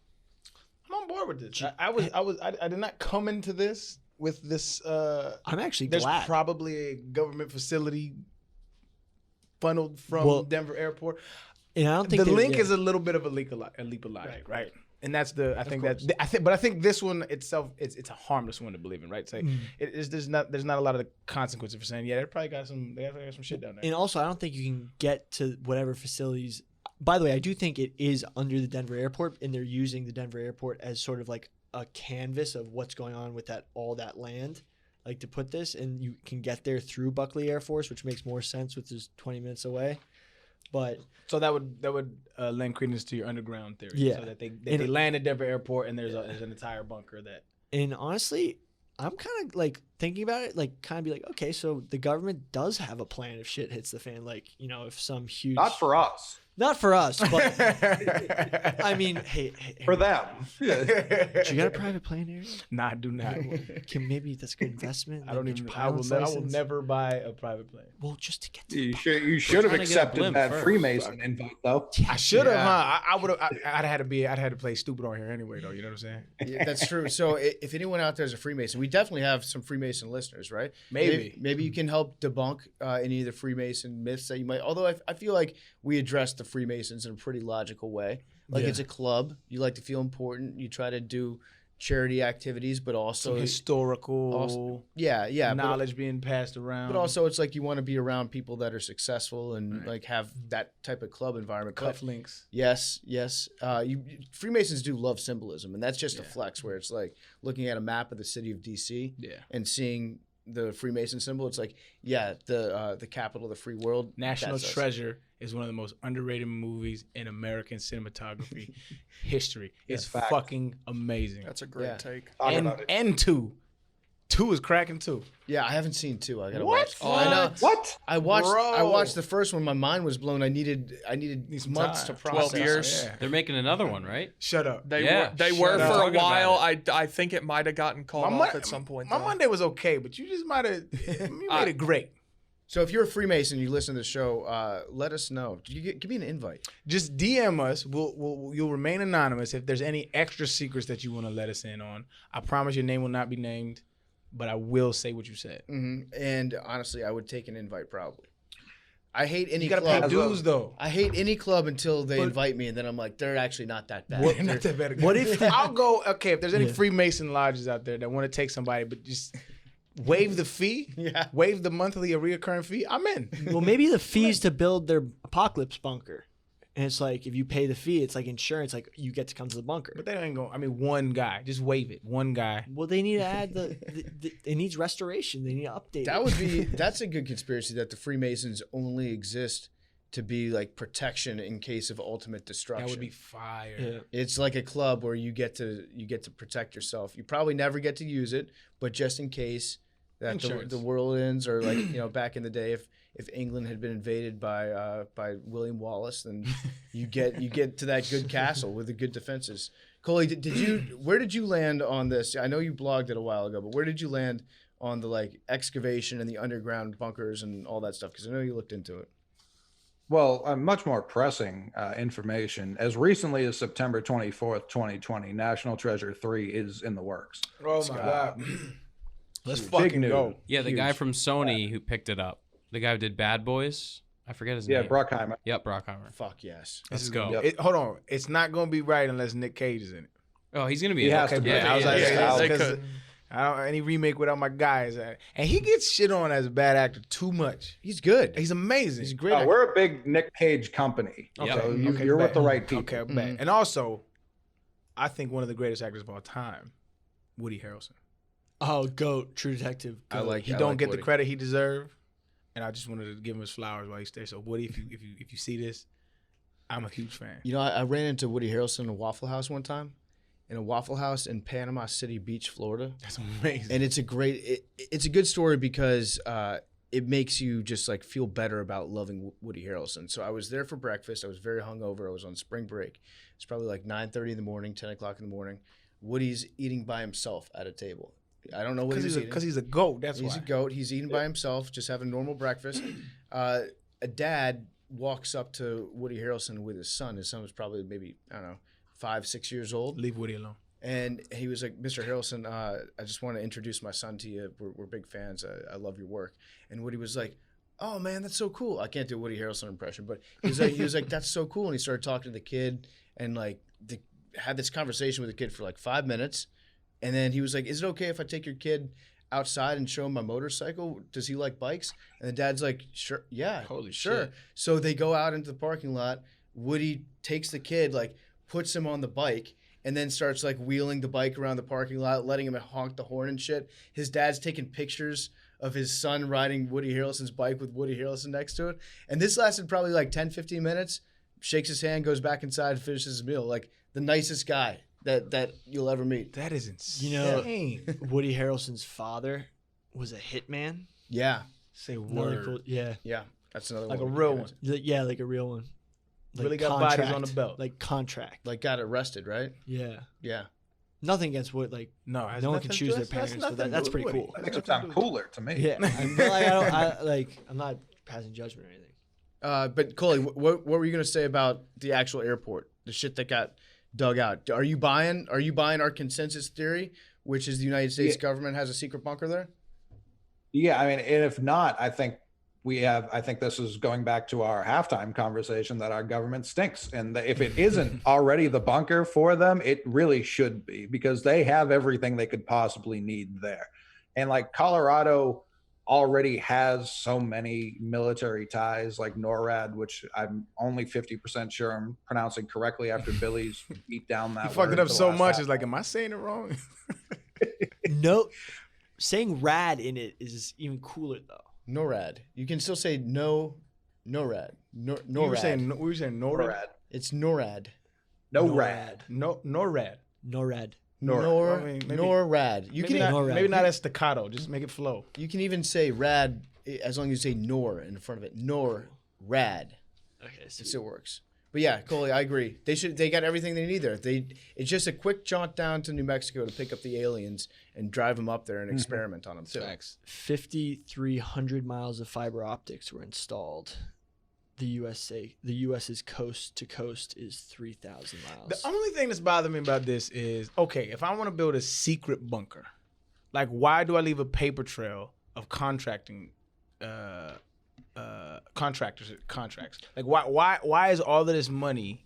I'm on board with this. I did not come into this with this. I'm actually there's glad. Probably a government facility funneled from Denver Airport. And I don't think the link is a little bit of a leap of logic, right? And that's I think this one itself, it's a harmless one to believe in, right? It's like there's not a lot of the consequences for saying, yeah, they probably got some shit down there. And also, I don't think you can get to whatever facilities. By the way, I do think it is under the Denver airport, and they're using the Denver airport as sort of like a canvas of what's going on with all that land, like to put this, and you can get there through Buckley Air Force, which makes more sense, which is 20 minutes away. But so that would lend credence to your underground theory. Yeah. So that they land at Denver Airport and there's an entire bunker that. And honestly, I'm kind of like thinking about it, like kind of be like, okay, so the government does have a plan if shit hits the fan, like if some huge. Not for us. Not for us, but I mean, hey, for them. Do you got a private plane, Arian? Nah, I do not. Maybe that's a good investment. I don't even. I will never buy a private plane. Well, just to get to you should have accepted that first. Freemason invite, though. I should have, huh? I would have. I'd had to play stupid on here anyway, though. You know what I'm saying? Yeah, that's true. So if anyone out there is a Freemason, we definitely have some Freemason listeners, right? Maybe you can help debunk any of the Freemason myths that you might. Although I feel like we addressed the Freemasons in a pretty logical way. Like it's a club. You like to feel important. You try to do charity activities, but also some historical knowledge being passed around. But also it's like you want to be around people that are successful and like have that type of club environment. Cufflinks. Yes. Freemasons do love symbolism, and that's just a flex where it's like looking at a map of the city of DC and seeing the Freemason symbol. It's like, the capital of the free world. National Treasure is one of the most underrated movies in American cinematography history. It's fucking amazing. That's a great take. And two 2 is cracking too. Yeah, I haven't seen 2. I gotta What? watch. Oh, I know. What? I watched Bro. the first one. My mind was blown. I needed some months time. to process. 12 years. Yeah. They're making another one, right? Shut up. They Yeah, were shut up. for a Talking about while. I think it might have gotten called My off at some point. My though. Monday was okay, but you just might have you made it great. So if you're a Freemason, you listen to the show. Let us know. Give me an invite. Just DM us. You'll remain anonymous if there's any extra secrets that you want to let us in on. I promise your name will not be named, but I will say what you said. Mm-hmm. And honestly, I would take an invite probably. I hate any You gotta club. pay dues though. I hate any club until they invite me, and then I'm like, they're actually not that bad. What, not that bad. What if I'll go? Okay, if there's any Yeah. Freemason lodges out there that want to take somebody, but just waive the fee, Yeah. waive the monthly or reoccurring fee, I'm in. well, maybe the fees to build their apocalypse bunker. And it's like, if you pay the fee, it's like insurance. Like, you get to come to the bunker. But they ain't going. I mean, one guy, just waive it. One guy. Well, they need to add it needs restoration. They need to update it. That's a good conspiracy that the Freemasons only exist to be like protection in case of ultimate destruction. That would be fire. Yeah. It's like a club where you get to protect yourself. You probably never get to use it, but just in case that Insurance. the world ends, or like back in the day, if England had been invaded by William Wallace, then you get to that good castle with the good defenses. Coley, where did you land on this? I know you blogged it a while ago, but where did you land on the like excavation and the underground bunkers and all that stuff? Because I know you looked into it. Well, much more pressing information. As recently as September 24th, 2020, National Treasure 3 is in the works. Oh my god. Let's Big fucking news. go. Yeah, the Huge. guy from Sony who picked it up. The guy who did Bad Boys. I forget his Yeah, name. Bruckheimer. Yep, Brockheimer. Fuck yes. Let's go. Yep. Hold on. It's not gonna be right unless Nick Cage is in it. Oh, he's gonna be. He in it. has to be. Yeah, I was like, yeah. they because could. I don't any remake without my guys, and he gets shit on as a bad actor too much. He's good. He's amazing. He's a great. actor. We're a big Nick Cage company, Okay. so Okay, you're with bet. the right people. Okay, I bet. And also, I think one of the greatest actors of all time, Woody Harrelson. Oh, GOAT, True Detective. I GOAT. like. He I don't like get Woody. the credit he deserved, and I just wanted to give him his flowers while he's there. So Woody, if you see this, I'm a huge fan. You know, I ran into Woody Harrelson in a Waffle House one time, in a Waffle House in Panama City Beach, Florida. That's amazing. And it's a good story because it makes you just like feel better about loving Woody Harrelson. So I was there for breakfast. I was very hungover. I was on spring break. It's probably like 9:30 in the morning, 10 o'clock in the morning. Woody's eating by himself at a table. I don't know what he's eating. Because he's a goat. That's He's why. a goat. He's eating by himself, just having normal breakfast. A dad walks up to Woody Harrelson with his son. His son was probably maybe, I don't know, 5, 6 years old. Leave Woody alone. And he was like, Mr. Harrelson, I just want to introduce my son to you. We're big fans. I love your work. And Woody was like, oh, man, that's so cool. I can't do a Woody Harrelson impression, but he was like, that's so cool. And he started talking to the kid and like had this conversation with the kid for like 5 minutes. And then he was like, is it okay if I take your kid outside and show him my motorcycle? Does he like bikes? And the dad's like, sure. Yeah, Holy sure. shit. So they go out into the parking lot. Woody takes the kid, like puts him on the bike, and then starts like wheeling the bike around the parking lot, letting him honk the horn and shit. His dad's taking pictures of his son riding Woody Harrelson's bike with Woody Harrelson next to it. And this lasted probably like 10, 15 minutes. Shakes his hand, goes back inside, finishes his meal. Like the nicest guy that you'll ever meet. That is insane. You know, Woody Harrelson's father was a hitman. Yeah. Say Another word. cool, yeah, Yeah. That's another Like one. a real one. yeah, like a real one. Like Really got bodies on the belt. Like contract. Like got arrested, right? Yeah, Yeah. nothing against what like. No, No one can choose their parents, but that's pretty cool. That makes it sound cooler to me. Yeah, I'm not passing judgment or anything. But Coley, what were you gonna say about the actual airport? The shit that got dug out. Are you buying our consensus theory, which is the United States government has a secret bunker there? Yeah, I mean, and if not, I think this is going back to our halftime conversation that our government stinks. And if it isn't already the bunker for them, it really should be, because they have everything they could possibly need there. And like Colorado already has so many military ties, like NORAD, which I'm only 50% sure I'm pronouncing correctly after Billy's beat down that You fucked word it up the so last much. half. It's like, am I saying it wrong? No, saying rad in it is even cooler though. NORAD. You can still say NORAD. NORAD. We were saying NORAD. NORAD. It's NORAD. No rad. NORAD. NORAD. Nor, I mean, maybe- nor rad. You Maybe can not, Norad. maybe not as staccato. Just make it flow. you can even say rad as long as you say nor in front of it. Nor rad. Okay, It so still works. But yeah, Coley, I agree. They got everything they need there. It's just a quick jaunt down to New Mexico to pick up the aliens and drive them up there and experiment on them too. Facts. 5,300 miles of fiber optics were installed. The U.S.'s coast to coast is 3,000 miles. The only thing that's bothering me about this is, okay, if I want to build a secret bunker, like why do I leave a paper trail of contracting contracts? Like why is all of this money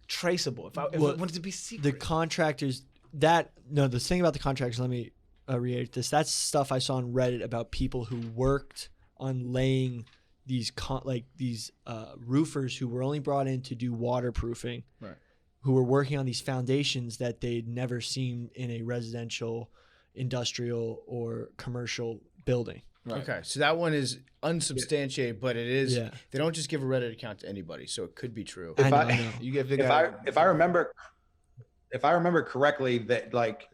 traceable if I want it to be secret? The contractors the thing about the contractors, let me reiterate this. That's stuff I saw on Reddit about people who worked on laying these roofers who were only brought in to do waterproofing, Right. who were working on these foundations that they'd never seen in a residential, industrial, or commercial building. Right. Okay, so that one is unsubstantiated, but it is. Yeah. They don't just give a Reddit account to anybody, so it could be true. If I I, know. You get figured out. if I remember correctly, that like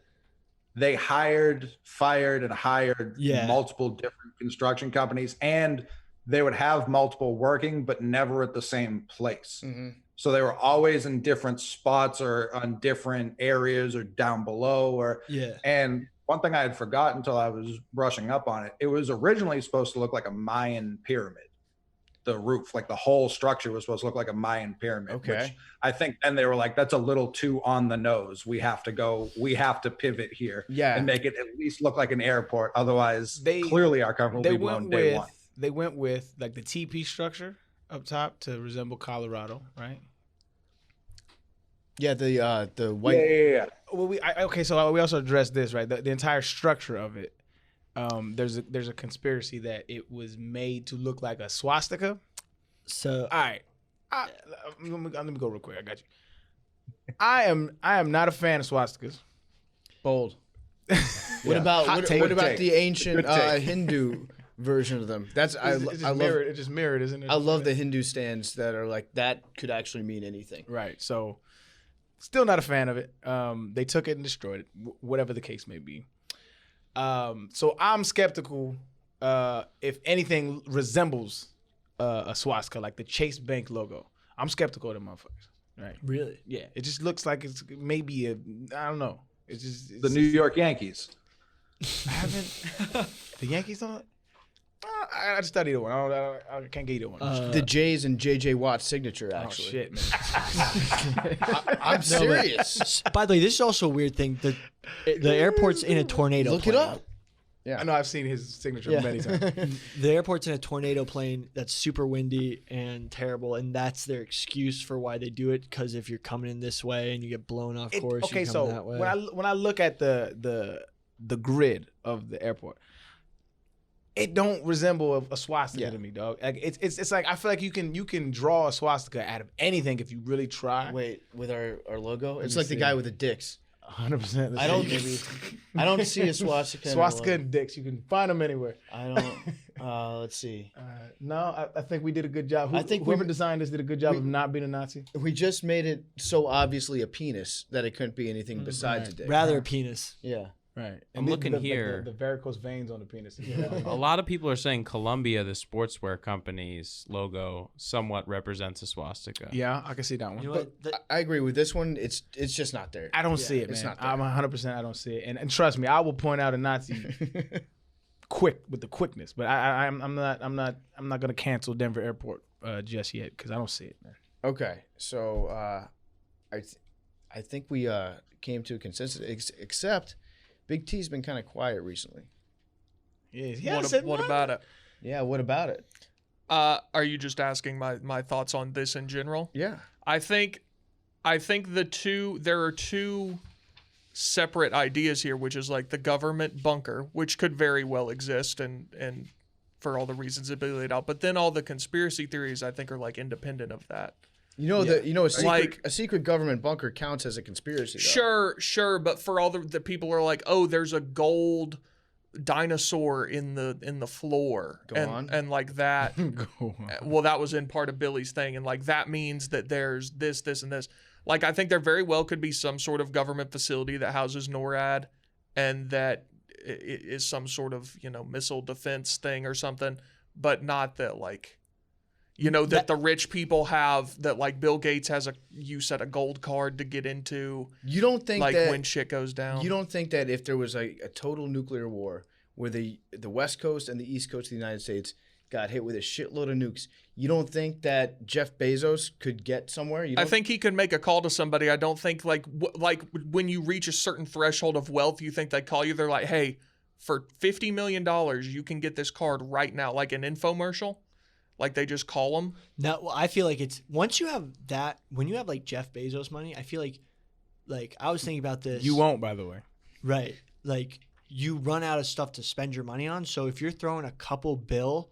they fired and hired Yeah. multiple different construction companies, and they would have multiple working, but never at the same place. Mhm. So they were always in different spots or on different areas or down below Yeah. and one thing I had forgotten until I was brushing up on it, it was originally supposed to look like a Mayan pyramid. The roof, like the whole structure was supposed to look like a Mayan pyramid. Okay. Which I think then they were like, that's a little too on the nose. We have to pivot here Yeah. and make it at least look like an airport. Otherwise, They- clearly our cover will be blown day one. They went with like the TP structure up top to resemble Colorado, right? Yeah, the white. Yeah. Well, so we also addressed this, right? The entire structure of it. There's a conspiracy that it was made to look like a swastika. So All right, let me go real quick. I got you. I am not a fan of swastikas. Bold. Yeah. What about Hot what, take. what Good about take. the ancient Good take. Hindu version of them? That's I love. It just mirrored, isn't it? I love the Hindu stands that are like that could actually mean anything. Right. So, still not a fan of it. They took it and destroyed it, whatever the case may be. So I'm skeptical if anything resembles a swastika, like the Chase Bank logo. I'm skeptical of them motherfuckers. Right. really, Yeah. It just looks like it's maybe I don't know. It's The New York Yankees. I haven't. The Yankees don't. I just studied one. I can't get either one. The J's and JJ Watt's signature, Oh actually. shit, man. I'm serious. By the way, this is also a weird thing. The airport's in a tornado. Look it plane. up. Yeah. I know I've seen his signature Yeah. many times. The airport's in a tornado plane that's super windy and terrible, and that's their excuse for why they do it. Because if you're coming in this way and you get blown off course, Okay, you come so that way. when I look at the grid of the airport, it don't resemble a swastika Yeah. to me, dog. Like it's like I feel like you can draw a swastika out of anything if you really try. Wait, with our logo, it's me like the see. guy with the dicks. 100%. I don't. I don't see a swastika. in our swastika logo. and dicks. You can find them anywhere. I don't. Let's see. No, I think we did a good job. I think whoever we- designed this did a good job we- of not being a Nazi. We just made it so obviously a penis that it couldn't be anything besides a dick. Rather a penis. Yeah. Right. I'm looking the, here. The varicose veins on the penis. A lot of people are saying Columbia, the sportswear company's logo, somewhat represents a swastika. Yeah, I can see that one. You know what? I agree with this one. It's just not there. I don't see it, man. it's not there. I'm 100%. I don't see it, and trust me, I will point out a Nazi quick with the quickness. But I'm not gonna cancel Denver Airport just yet because I don't see it, man. Okay, so I think we came to a consensus, except Big T's been kind of quiet recently. Yeah. What about it? Yeah, what about it? Are you just asking my thoughts on this in general? Yeah. I think there are two separate ideas here, which is like the government bunker, which could very well exist and for all the reasons that Billy laid out, but then all the conspiracy theories I think are like independent of that. A secret government bunker counts as a conspiracy. Though. Sure, but for all the people are like, oh, there's a gold dinosaur in the floor, and like that. Go on. Well, that was in part of Billy's thing, and like that means that there's this, and this. Like, I think there very well could be some sort of government facility that houses NORAD and that is some sort of, missile defense thing or something, but not that, like, that the rich people have, that, like, Bill Gates has a gold card to get into. You don't think like, that when shit goes down. You don't think that if there was a total nuclear war where the West Coast and the East Coast of the United States got hit with a shitload of nukes, you don't think that Jeff Bezos could get somewhere? I think he could make a call to somebody. I don't think, like when you reach a certain threshold of wealth, you think they'd call you. They're like, hey, for $50 million, you can get this card right now, like an infomercial. Like, they just call them. No, well, I feel like it's once you have that, when you have like Jeff Bezos money, I feel like I was thinking about this. You won't, by the way. Right. Like, you run out of stuff to spend your money on. So if you're throwing a couple bill,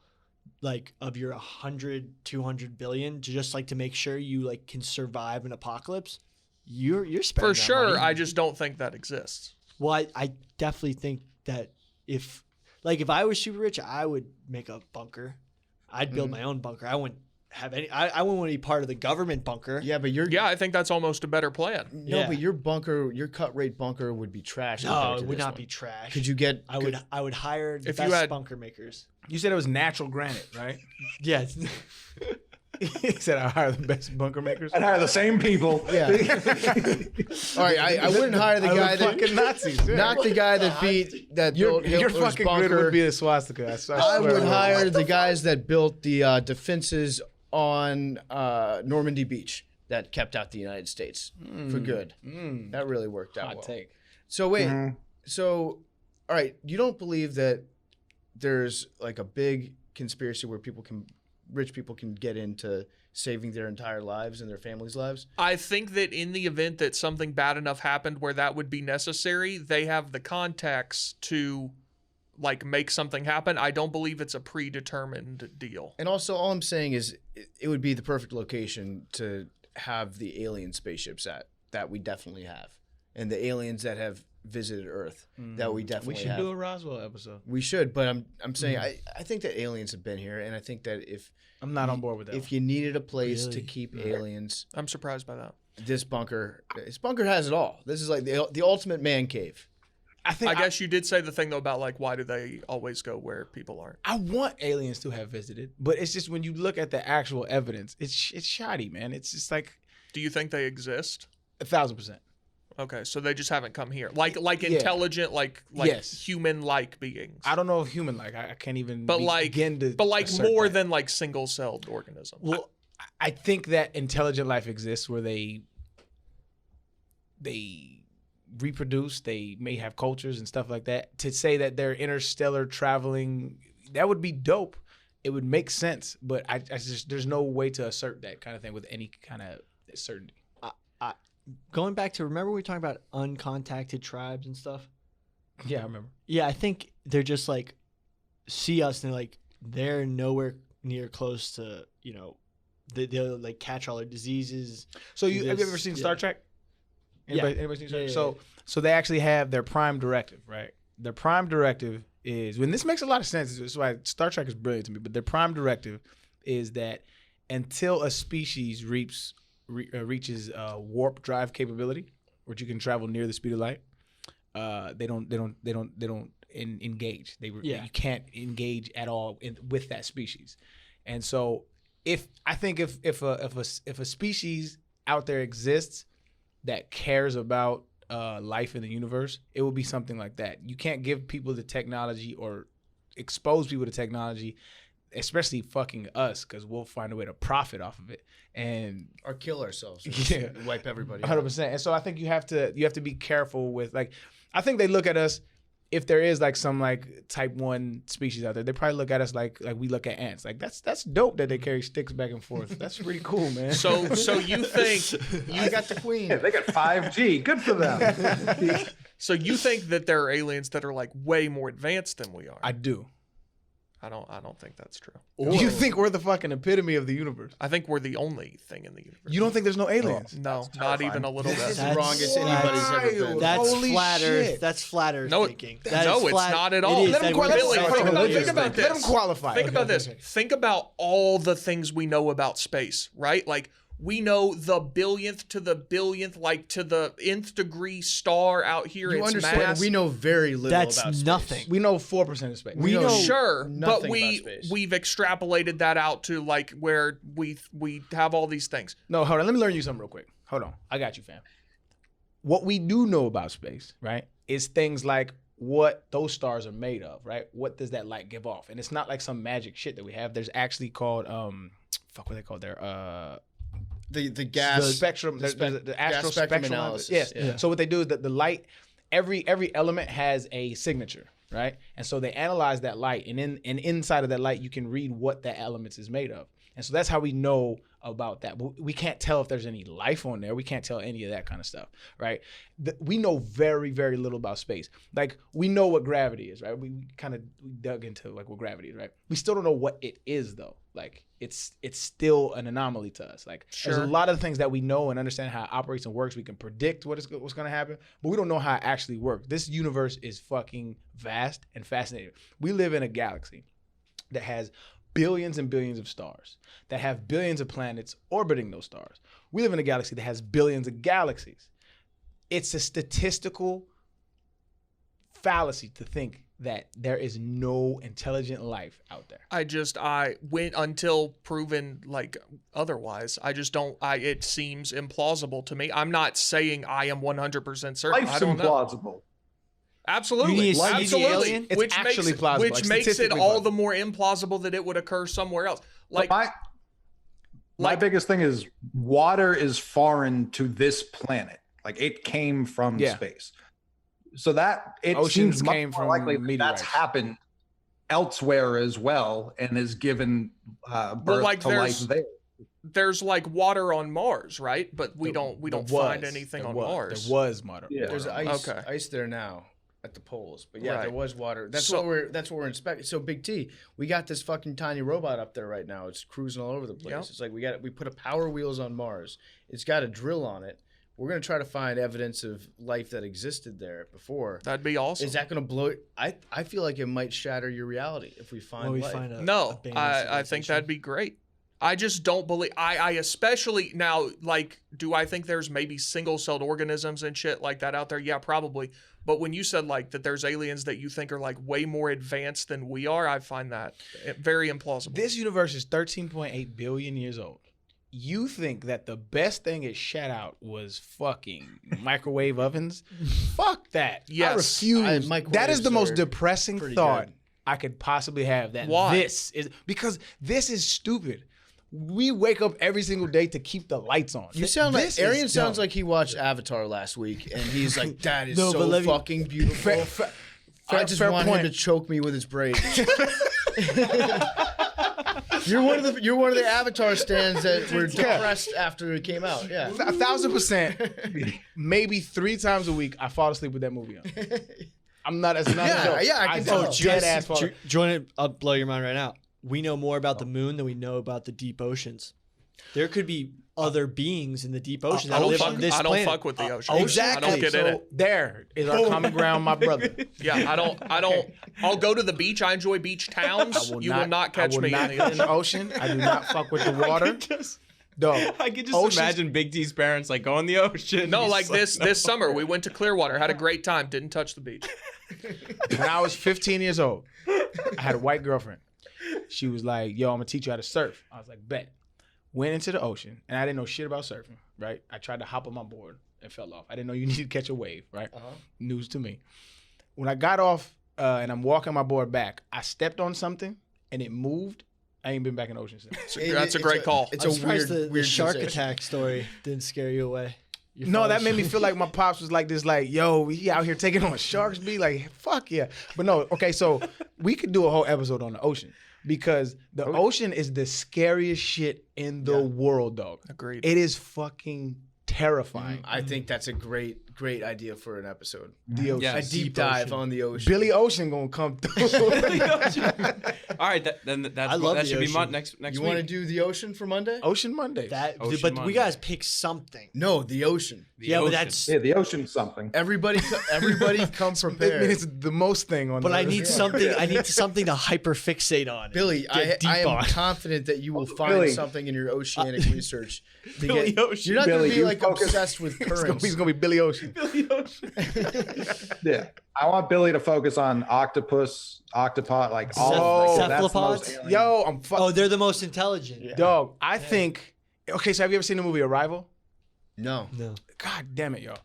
like, of your 100, 200 billion to just, like, to make sure you, like, can survive an apocalypse, you're spending For sure. money. I just don't think that exists. Well, I definitely think that if I was super rich, I would make a bunker. I'd build my own bunker. I wouldn't have any. I wouldn't want to be part of the government bunker. Yeah, but I think that's almost a better plan. No, but your cut rate bunker would be trash. No, it would not be trash. Could you get? I would hire the if you best had, bunker makers. You said it was natural granite, right? Yes. He said I hire the best bunker makers. I'd hire the same people. Yeah. All right, I wouldn't hire the guy that fucking Nazis. Yeah. not the guy that built Your Hitler's fucking bunker. grid would be a swastika. I would hire the guys that built the defenses on Normandy Beach that kept out the United States for good. That really worked out well. Take. So wait, so all right, you don't believe that there's like a big conspiracy where rich people can get into saving their entire lives and their families' lives? I think that in the event that something bad enough happened where that would be necessary, they have the contacts to, like, make something happen. I don't believe it's a predetermined deal. And also, all I'm saying is it would be the perfect location to have the alien spaceships at that we definitely have, and the aliens that have visited Earth that we definitely We should have. do a Roswell episode. We should, but I'm saying I think that aliens have been here, and I think that if I'm not on board with that. If you needed a place to Really? keep aliens, I'm surprised by that. this bunker has it all. This is like the ultimate man cave. I guess you did say the thing, though, about, like, why do they always go where people aren't? I want aliens to have visited, but it's just when you look at the actual evidence, it's shoddy, man. It's just like Do you think they exist? 1,000%. Okay, so they just haven't come here. Like Yeah. intelligent, like Yes. human-like beings. I don't know if human like. I can't even. But like, begin to but like assert more that. than like single-celled organisms. Well, I think that intelligent life exists where they reproduce. They may have cultures and stuff like that. To say that they're interstellar traveling, that would be dope. It would make sense, but I just there's no way to assert that kind of thing with any kind of certainty. Going back to, remember we were talking about uncontacted tribes and stuff? Yeah, I remember. Yeah, I think they're just like, see us and they're nowhere near close to, they'll like catch all our diseases. So have you This- ever seen yeah. Star Trek? Anybody seen Star Trek? Yeah. So they actually have their prime directive, right? Their prime directive is, when this makes a lot of sense, this is why Star Trek is brilliant to me, but their prime directive is that until a species reaches warp drive capability, which you can travel near the speed of light, they don't engage. You can't engage at all with that species. And so if a species out there exists that cares about life in the universe, it will be something like that. You can't give people the technology or expose people to technology, especially fucking us, because we'll find a way to profit off of it and Or kill ourselves. Yeah. Wipe everybody out. 100%. And so I think you have to be careful with, like, I think they look at us, if there is like some like type 1 species out there, they probably look at us like we look at ants. Like that's dope that they carry sticks back and forth. That's pretty cool, man. So you think I got the queen. Yeah, they got 5G. Good for them. so you think that there are aliens that are like way more advanced than we are? I do. I don't think that's true. You think we're the fucking epitome of the universe? I think we're the only thing in the universe. You don't think there's no aliens? No, not even a little This is bit. the wrongest anybody's ever been. wild. That's Holy flat Earth. shit. That's flat Earth No, thinking. no, That is it's flat- not at it all. is. Let him That- qualify. Billy, Hold think on, about let this. Let him qualify. Think about this. Think about all the things we know about space, right? Like, we know the billionth to the billionth, like to the nth degree star out here. You It's understand? mass. We know very little That's about space. nothing. We know 4% of space. We know Sure, but nothing about space. we've extrapolated that out to like where we have all these things. No, hold on. Let me learn you something real quick. Hold on. I got you, fam. What we do know about space, right, is things like what those stars are made of, right? What does that light give off? And it's not like some magic shit that we have. There's actually called what are they called there? The gas spectrum, the astral gas spectrum spectrum analysis. Yes. Yeah. So what they do is that the light, every element has a signature, right? And so they analyze that light, and inside of that light, you can read what that element is made of. And so that's how we know about that. But we can't tell if there's any life on there. We can't tell any of that kind of stuff, right? We know very, very little about space. Like, we know what gravity is, right? We kind of dug into like what gravity is, right? We still don't know what it is, though. Like, it's still an anomaly to us. Like, there's a lot of things that we know and understand how it operates and works. We can predict what's going to happen, but we don't know how it actually works. This universe is fucking vast and fascinating. We live in a galaxy that has billions and billions of stars, that have billions of planets orbiting those stars. We live in a galaxy that has billions of galaxies. It's a statistical fallacy to think that there is no intelligent life out there. I went until proven like otherwise. I just don't. It seems implausible to me. I'm not saying I am 100% certain. Life's I don't know. implausible. Absolutely, You need to see the absolutely. alien? It's Which actually makes, plausible, which like, makes it statistically all plausible. the more implausible that it would occur somewhere else. Like, My biggest thing is water is foreign to this planet. Like, it came from space. So that it Oceans seems much came more from likely that that's meteorites. happened elsewhere as well and is given birth like to life there. there's like water on Mars, right? But we don't find anything on Mars. There was water. Yeah. There's water. ice there now at the poles, but yeah, Right. there was water. That's So- what we're inspecting. So Big T, we got this fucking tiny robot up there right now. It's cruising all over the place. Yep. It's like we put a power wheels on Mars. It's got a drill on it. We're gonna try to find evidence of life that existed there before. That'd be awesome. Is that gonna blow? I feel like it might shatter your reality if we find life. No, abandoned I think civilization. that'd be great. I just don't believe. I especially now, like, do I think there's maybe single-celled organisms and shit like that out there? Yeah, probably. But when you said like that, there's aliens that you think are like way more advanced than we are, I find that very implausible. This universe is 13.8 billion years old. You think that the best thing it shat out was fucking microwave ovens? Fuck that. Yes. I refuse. That is the microwaves most are depressing pretty thought good. I could possibly have. That Why? this is because this is stupid. We wake up every single day to keep the lights on. You sound like This is Arian sounds dumb. like he watched Avatar last week, and he's like, "That is No, but so let me- fucking beautiful." I just fair want point. him to choke me with his braids. You're one of the Avatar stands that were depressed after it came out. Yeah. 1,000%. Maybe 3 times a week, I fall asleep with that movie on. I'm not. It's not a joke. Yeah, I can tell. Dead ass fall. Join it. I'll blow your mind right now. We know more about the moon than we know about the deep oceans. There could be other beings in the deep ocean that live on this I don't planet. fuck with the ocean. Exactly. I don't get in So it. there is our common ground, my brother. Yeah, I don't. I'll go to the beach. I enjoy beach towns. You will not catch me in in the the ocean. ocean. I do not fuck with the water. Dog. I could just Oceans- imagine Big T's parents like go in the ocean. No, He's like this no. this summer we went to Clearwater, had a great time, didn't touch the beach. When I was 15 years old, I had a white girlfriend. She was like, yo, I'm gonna teach you how to surf. I was like, bet. Went into the ocean, and I didn't know shit about surfing, right? I tried to hop on my board and fell off. I didn't know you needed to catch a wave, right? News to me. When I got off and I'm walking my board back, I stepped on something, and it moved. I ain't been back in the ocean since. That's a great call. It's I'm a surprised weird, the weird shark sensation. attack story didn't scare you away. Your No, father that made me shot- feel like my pops was like this, like, yo, he out here taking on sharks, be like, fuck yeah. But no, okay, so we could do a whole episode on the ocean because the ocean is the scariest shit in the world, dog. Agreed. It is fucking terrifying. I think that's a great great idea for an episode. The ocean. Yeah. A deep dive on the ocean. Billy Ocean gonna come through. All right, I love that the should be ocean. next You week. want to do the ocean for Monday? Ocean Monday. But Ocean we guys Monday. pick something. No, the ocean. The Yeah, but ocean. that's. Yeah, the ocean's something. Everybody come I prepared. mean, it's the most thing on. But the I need earth. something. I need something to hyperfixate on. Billy, Get deep I am on. confident that you will find Billy. something in your oceanic research. to Billy get- Ocean. You're not going Billy, to be you like focus- obsessed with currents. He's gonna be Billy Ocean. Yeah. I want Billy to focus on octopus, octopod, like all Ceph- that's the most cephalopods? alien. Yo, I'm fuck. Oh, they're the most intelligent. Dog, I think. Okay, so have you ever seen the movie Arrival? No. No. God damn it, y'all.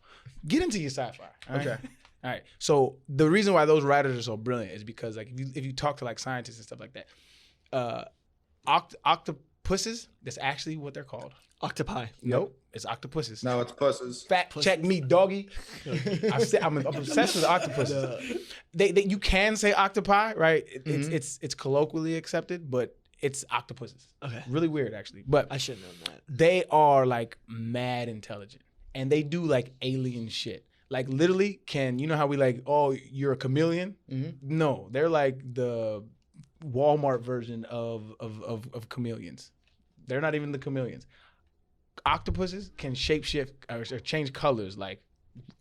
Get into your sci-fi. all right? Okay. All right. So the reason why those writers are so brilliant is because like if you talk to like scientists and stuff like that, octopuses, that's actually what they're called. Octopi. Nope. It's octopuses. No, it's pusses. Fact check me, doggy. I'm obsessed with octopuses. They you can say octopi, right? It's colloquially accepted, but it's octopuses. Okay. Really weird, actually. But I should have known that. they are like mad intelligent, and they do like alien shit. Like literally, you know how we like, oh, you're a chameleon? No, they're like the Walmart version of chameleons. They're not even the chameleons. Octopuses can shapeshift or change colors like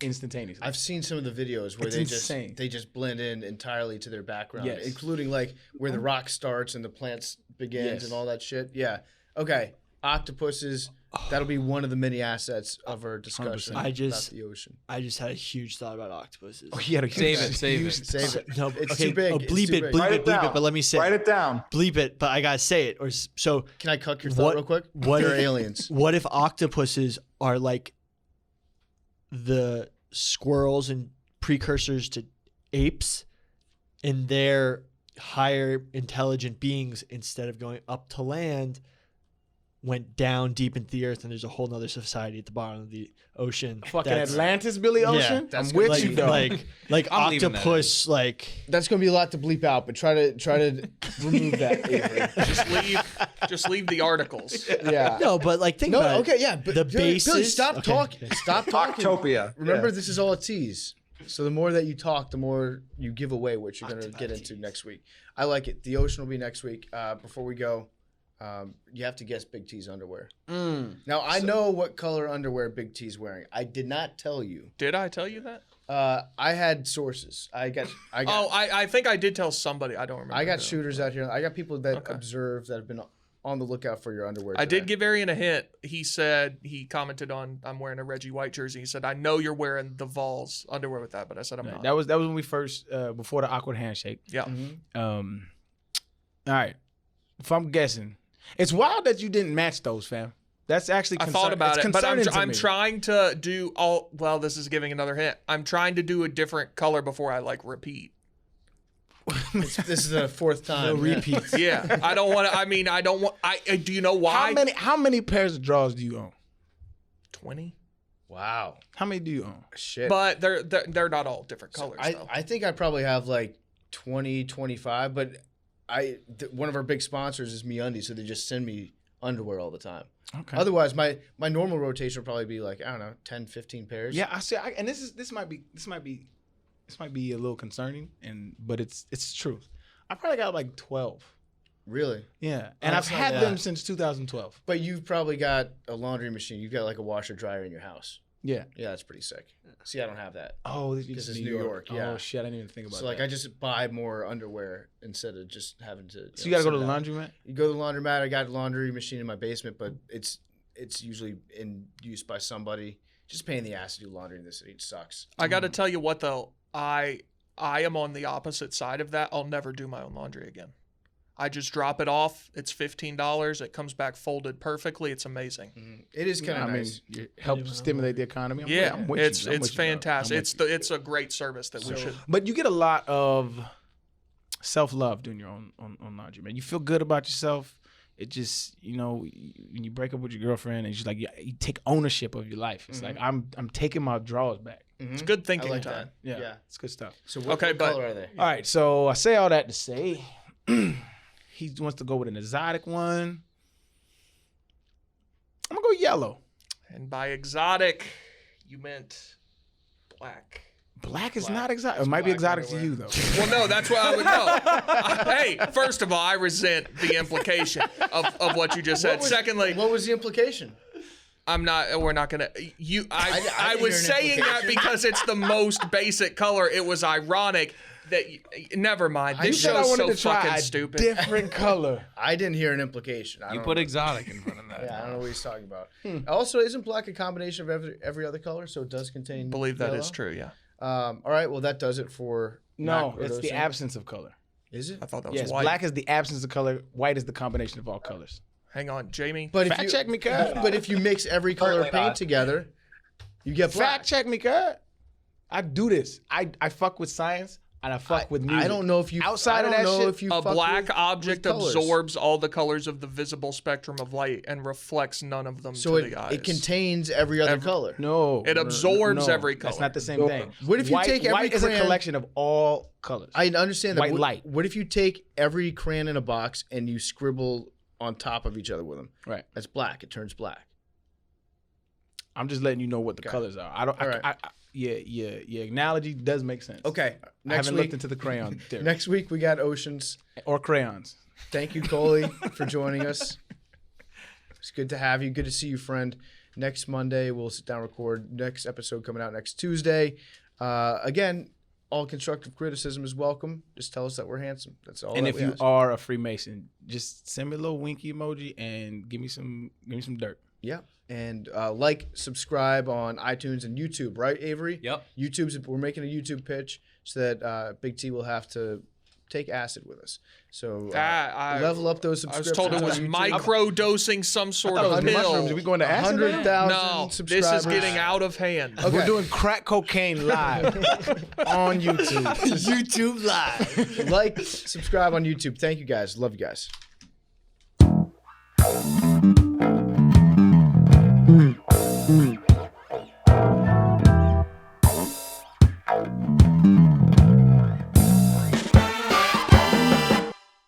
instantaneously. I've seen some of the videos where It's they insane. just blend in entirely to their background, Yes. including like where the rock starts and the plants begins Yes. and all that shit. Yeah. Okay. Octopuses. That'll be one of the many assets of our discussion 100%. I just- about the ocean. I just had a huge thought about octopuses. Oh, he had a Save it, save huge- it. Save it. No, It's okay. too big. Oh, It's bleep too it, big. bleep Write it, it bleep down. it. But let me say Write it. it down. Bleep it. But I gotta say it. So Can I cut your thought What- real quick? what They're if- aliens. what if octopuses are like the squirrels and precursors to apes, and they're higher intelligent beings instead of going up to land, went down deep into the earth, and there's a whole nother society at the bottom of the ocean. Fucking that's- Atlantis, Billy Ocean. I'm that's with gonna you, be- though. like I'm leaving that octopus, like That's going to be a lot to bleep out, but try to remove that. Avery. Just leave the articles. Yeah. no, but like think No, about okay, it. yeah. But The Billy, basis- stop okay. talking. Stop talking. Octopia. Remember, Yeah. this is all a tease. So the more that you talk, the more you give away what you're going to get into next week. I like it. The ocean will be next week. Before we go, you have to guess Big T's underwear. Now, I know what color underwear Big T's wearing. I did not tell you. Did I tell you that? I had sources. I got. Oh, I think I did tell somebody. I don't remember. I got who. shooters out here. I got people that Okay. observe that have been on the lookout for your underwear. I did today. give Arian a hint. He said, he commented on, I'm wearing a Reggie White jersey. He said, I know you're wearing the Vols underwear with that, but I said, I'm not. That was when we first before the awkward handshake. Yeah. All right. If I'm guessing, it's wild that you didn't match those, fam. That's actually I thought about it's it, but concerning to I'm me. trying to do all, well, this is giving another hint. I'm trying to do a different color before I like repeat. This is the fourth time. No repeats. Yeah. I don't want to, I don't want, do you know why? How many pairs of drawers do you own? 20. Wow. How many do you own? Shit. But they're not all different colors though. I think I probably have like 20, 25, but one of our big sponsors is MeUndies, so they just send me underwear all the time. Okay. Otherwise, my normal rotation would probably be like, I don't know, 10, 15 pairs. Yeah, I see. And this might be a little concerning, but it's the truth. I probably got like 12. Really? Yeah, and That's I've not had bad. them since 2012. But you've probably got a laundry machine. You've got like a washer dryer in your house. Yeah. Yeah, that's pretty sick. See, I don't have that. Oh, this Because is it's New York, yeah. Oh shit, I didn't even think about So like that. I just buy more underwear instead of just having to. So you gotta go to the send out. laundromat. You go to the laundromat. I got a laundry machine in my basement, but it's usually in use by somebody. Just paying the ass to do laundry in this city. It sucks. I got to tell you what though, I am on the opposite side of that. I'll never do my own laundry again. I just drop it off. It's $15. It comes back folded perfectly. It's amazing. It is kind of I mean, nice. you help stimulate the economy. I'm with you. I'm it's with you, dog. fantastic. I'm It's with you. it's a great service that we should. But you get a lot of self-love doing your own on laundry, man. You feel good about yourself. It just, when you break up with your girlfriend, and she's like, you take ownership of your life. It's like I'm taking my drawers back. It's good I thinking like time. that. Yeah, it's good stuff. So what Okay, but- color are they? All right, so I say all that to say he wants to go with an exotic one. I'm gonna go yellow. And by exotic, you meant Black. Black is not exotic. It might be exotic to you though. Well, no, that's what I would know. Hey, first of all, I resent the implication of what you just said. Secondly, What was the implication? we're not gonna. I didn't was hear an saying that implication. because it's the most basic color. It was ironic that. Never mind. You This said I show's wanted so to try fucking a stupid. different color. I didn't hear an implication. I You don't put know. exotic in front of that. Yeah, I don't know what he's talking about. Also, isn't black a combination of every other color? So it does contain. Believe that yellow? is true. Yeah. All right. Well, that does it for. No, it's the macrodosing. absence of color. Is it? I thought that was Yes, white. black is the absence of color. White is the combination of all colors. Hang on, Jamie. But Fact check me, cuz. But if you mix every color of paint together, you get black. Fact check me, cuz. I do this. I fuck with science and I fuck with music. I don't know if you. Outside I of don't that know shit, if you. A fuck black with object colors. absorbs all the colors of the visible spectrum of light and reflects none of them So to the eyes. it contains every other color. No. It absorbs every That's color. not the same thing. What if you white, take every white is a crayon- collection of all colors. I understand that. White light. What if you take every crayon in a box and you scribble on top of each other with them? Right. That's black. It turns black. I'm just letting you know what the colors are. I don't. All right. Your analogy does make sense. Okay. I Next haven't week. looked into the crayon theory Next week we got oceans. or crayons. Thank you, Coley, for joining us. It's good to have you. Good to see you, friend. Next Monday we'll sit down and record. Next episode coming out next Tuesday. Again, all constructive criticism is welcome. Just tell us that we're handsome. That's all. And that if we you ask. are a Freemason, just send me a little winky emoji and give me some dirt. Yeah. And like, subscribe on iTunes and YouTube, right, Avery? Yep. We're making a YouTube pitch so that Big T will have to take acid with us. So level up those I was subscriptions. told it was on YouTube. microdosing some sort Oh, of mushrooms. Are pill. we going to acid? now? 100,000 No, subscribers. this is getting out of hand. Okay. We're doing crack cocaine live on YouTube. YouTube Live. Like, subscribe on YouTube. Thank you guys. Love you guys.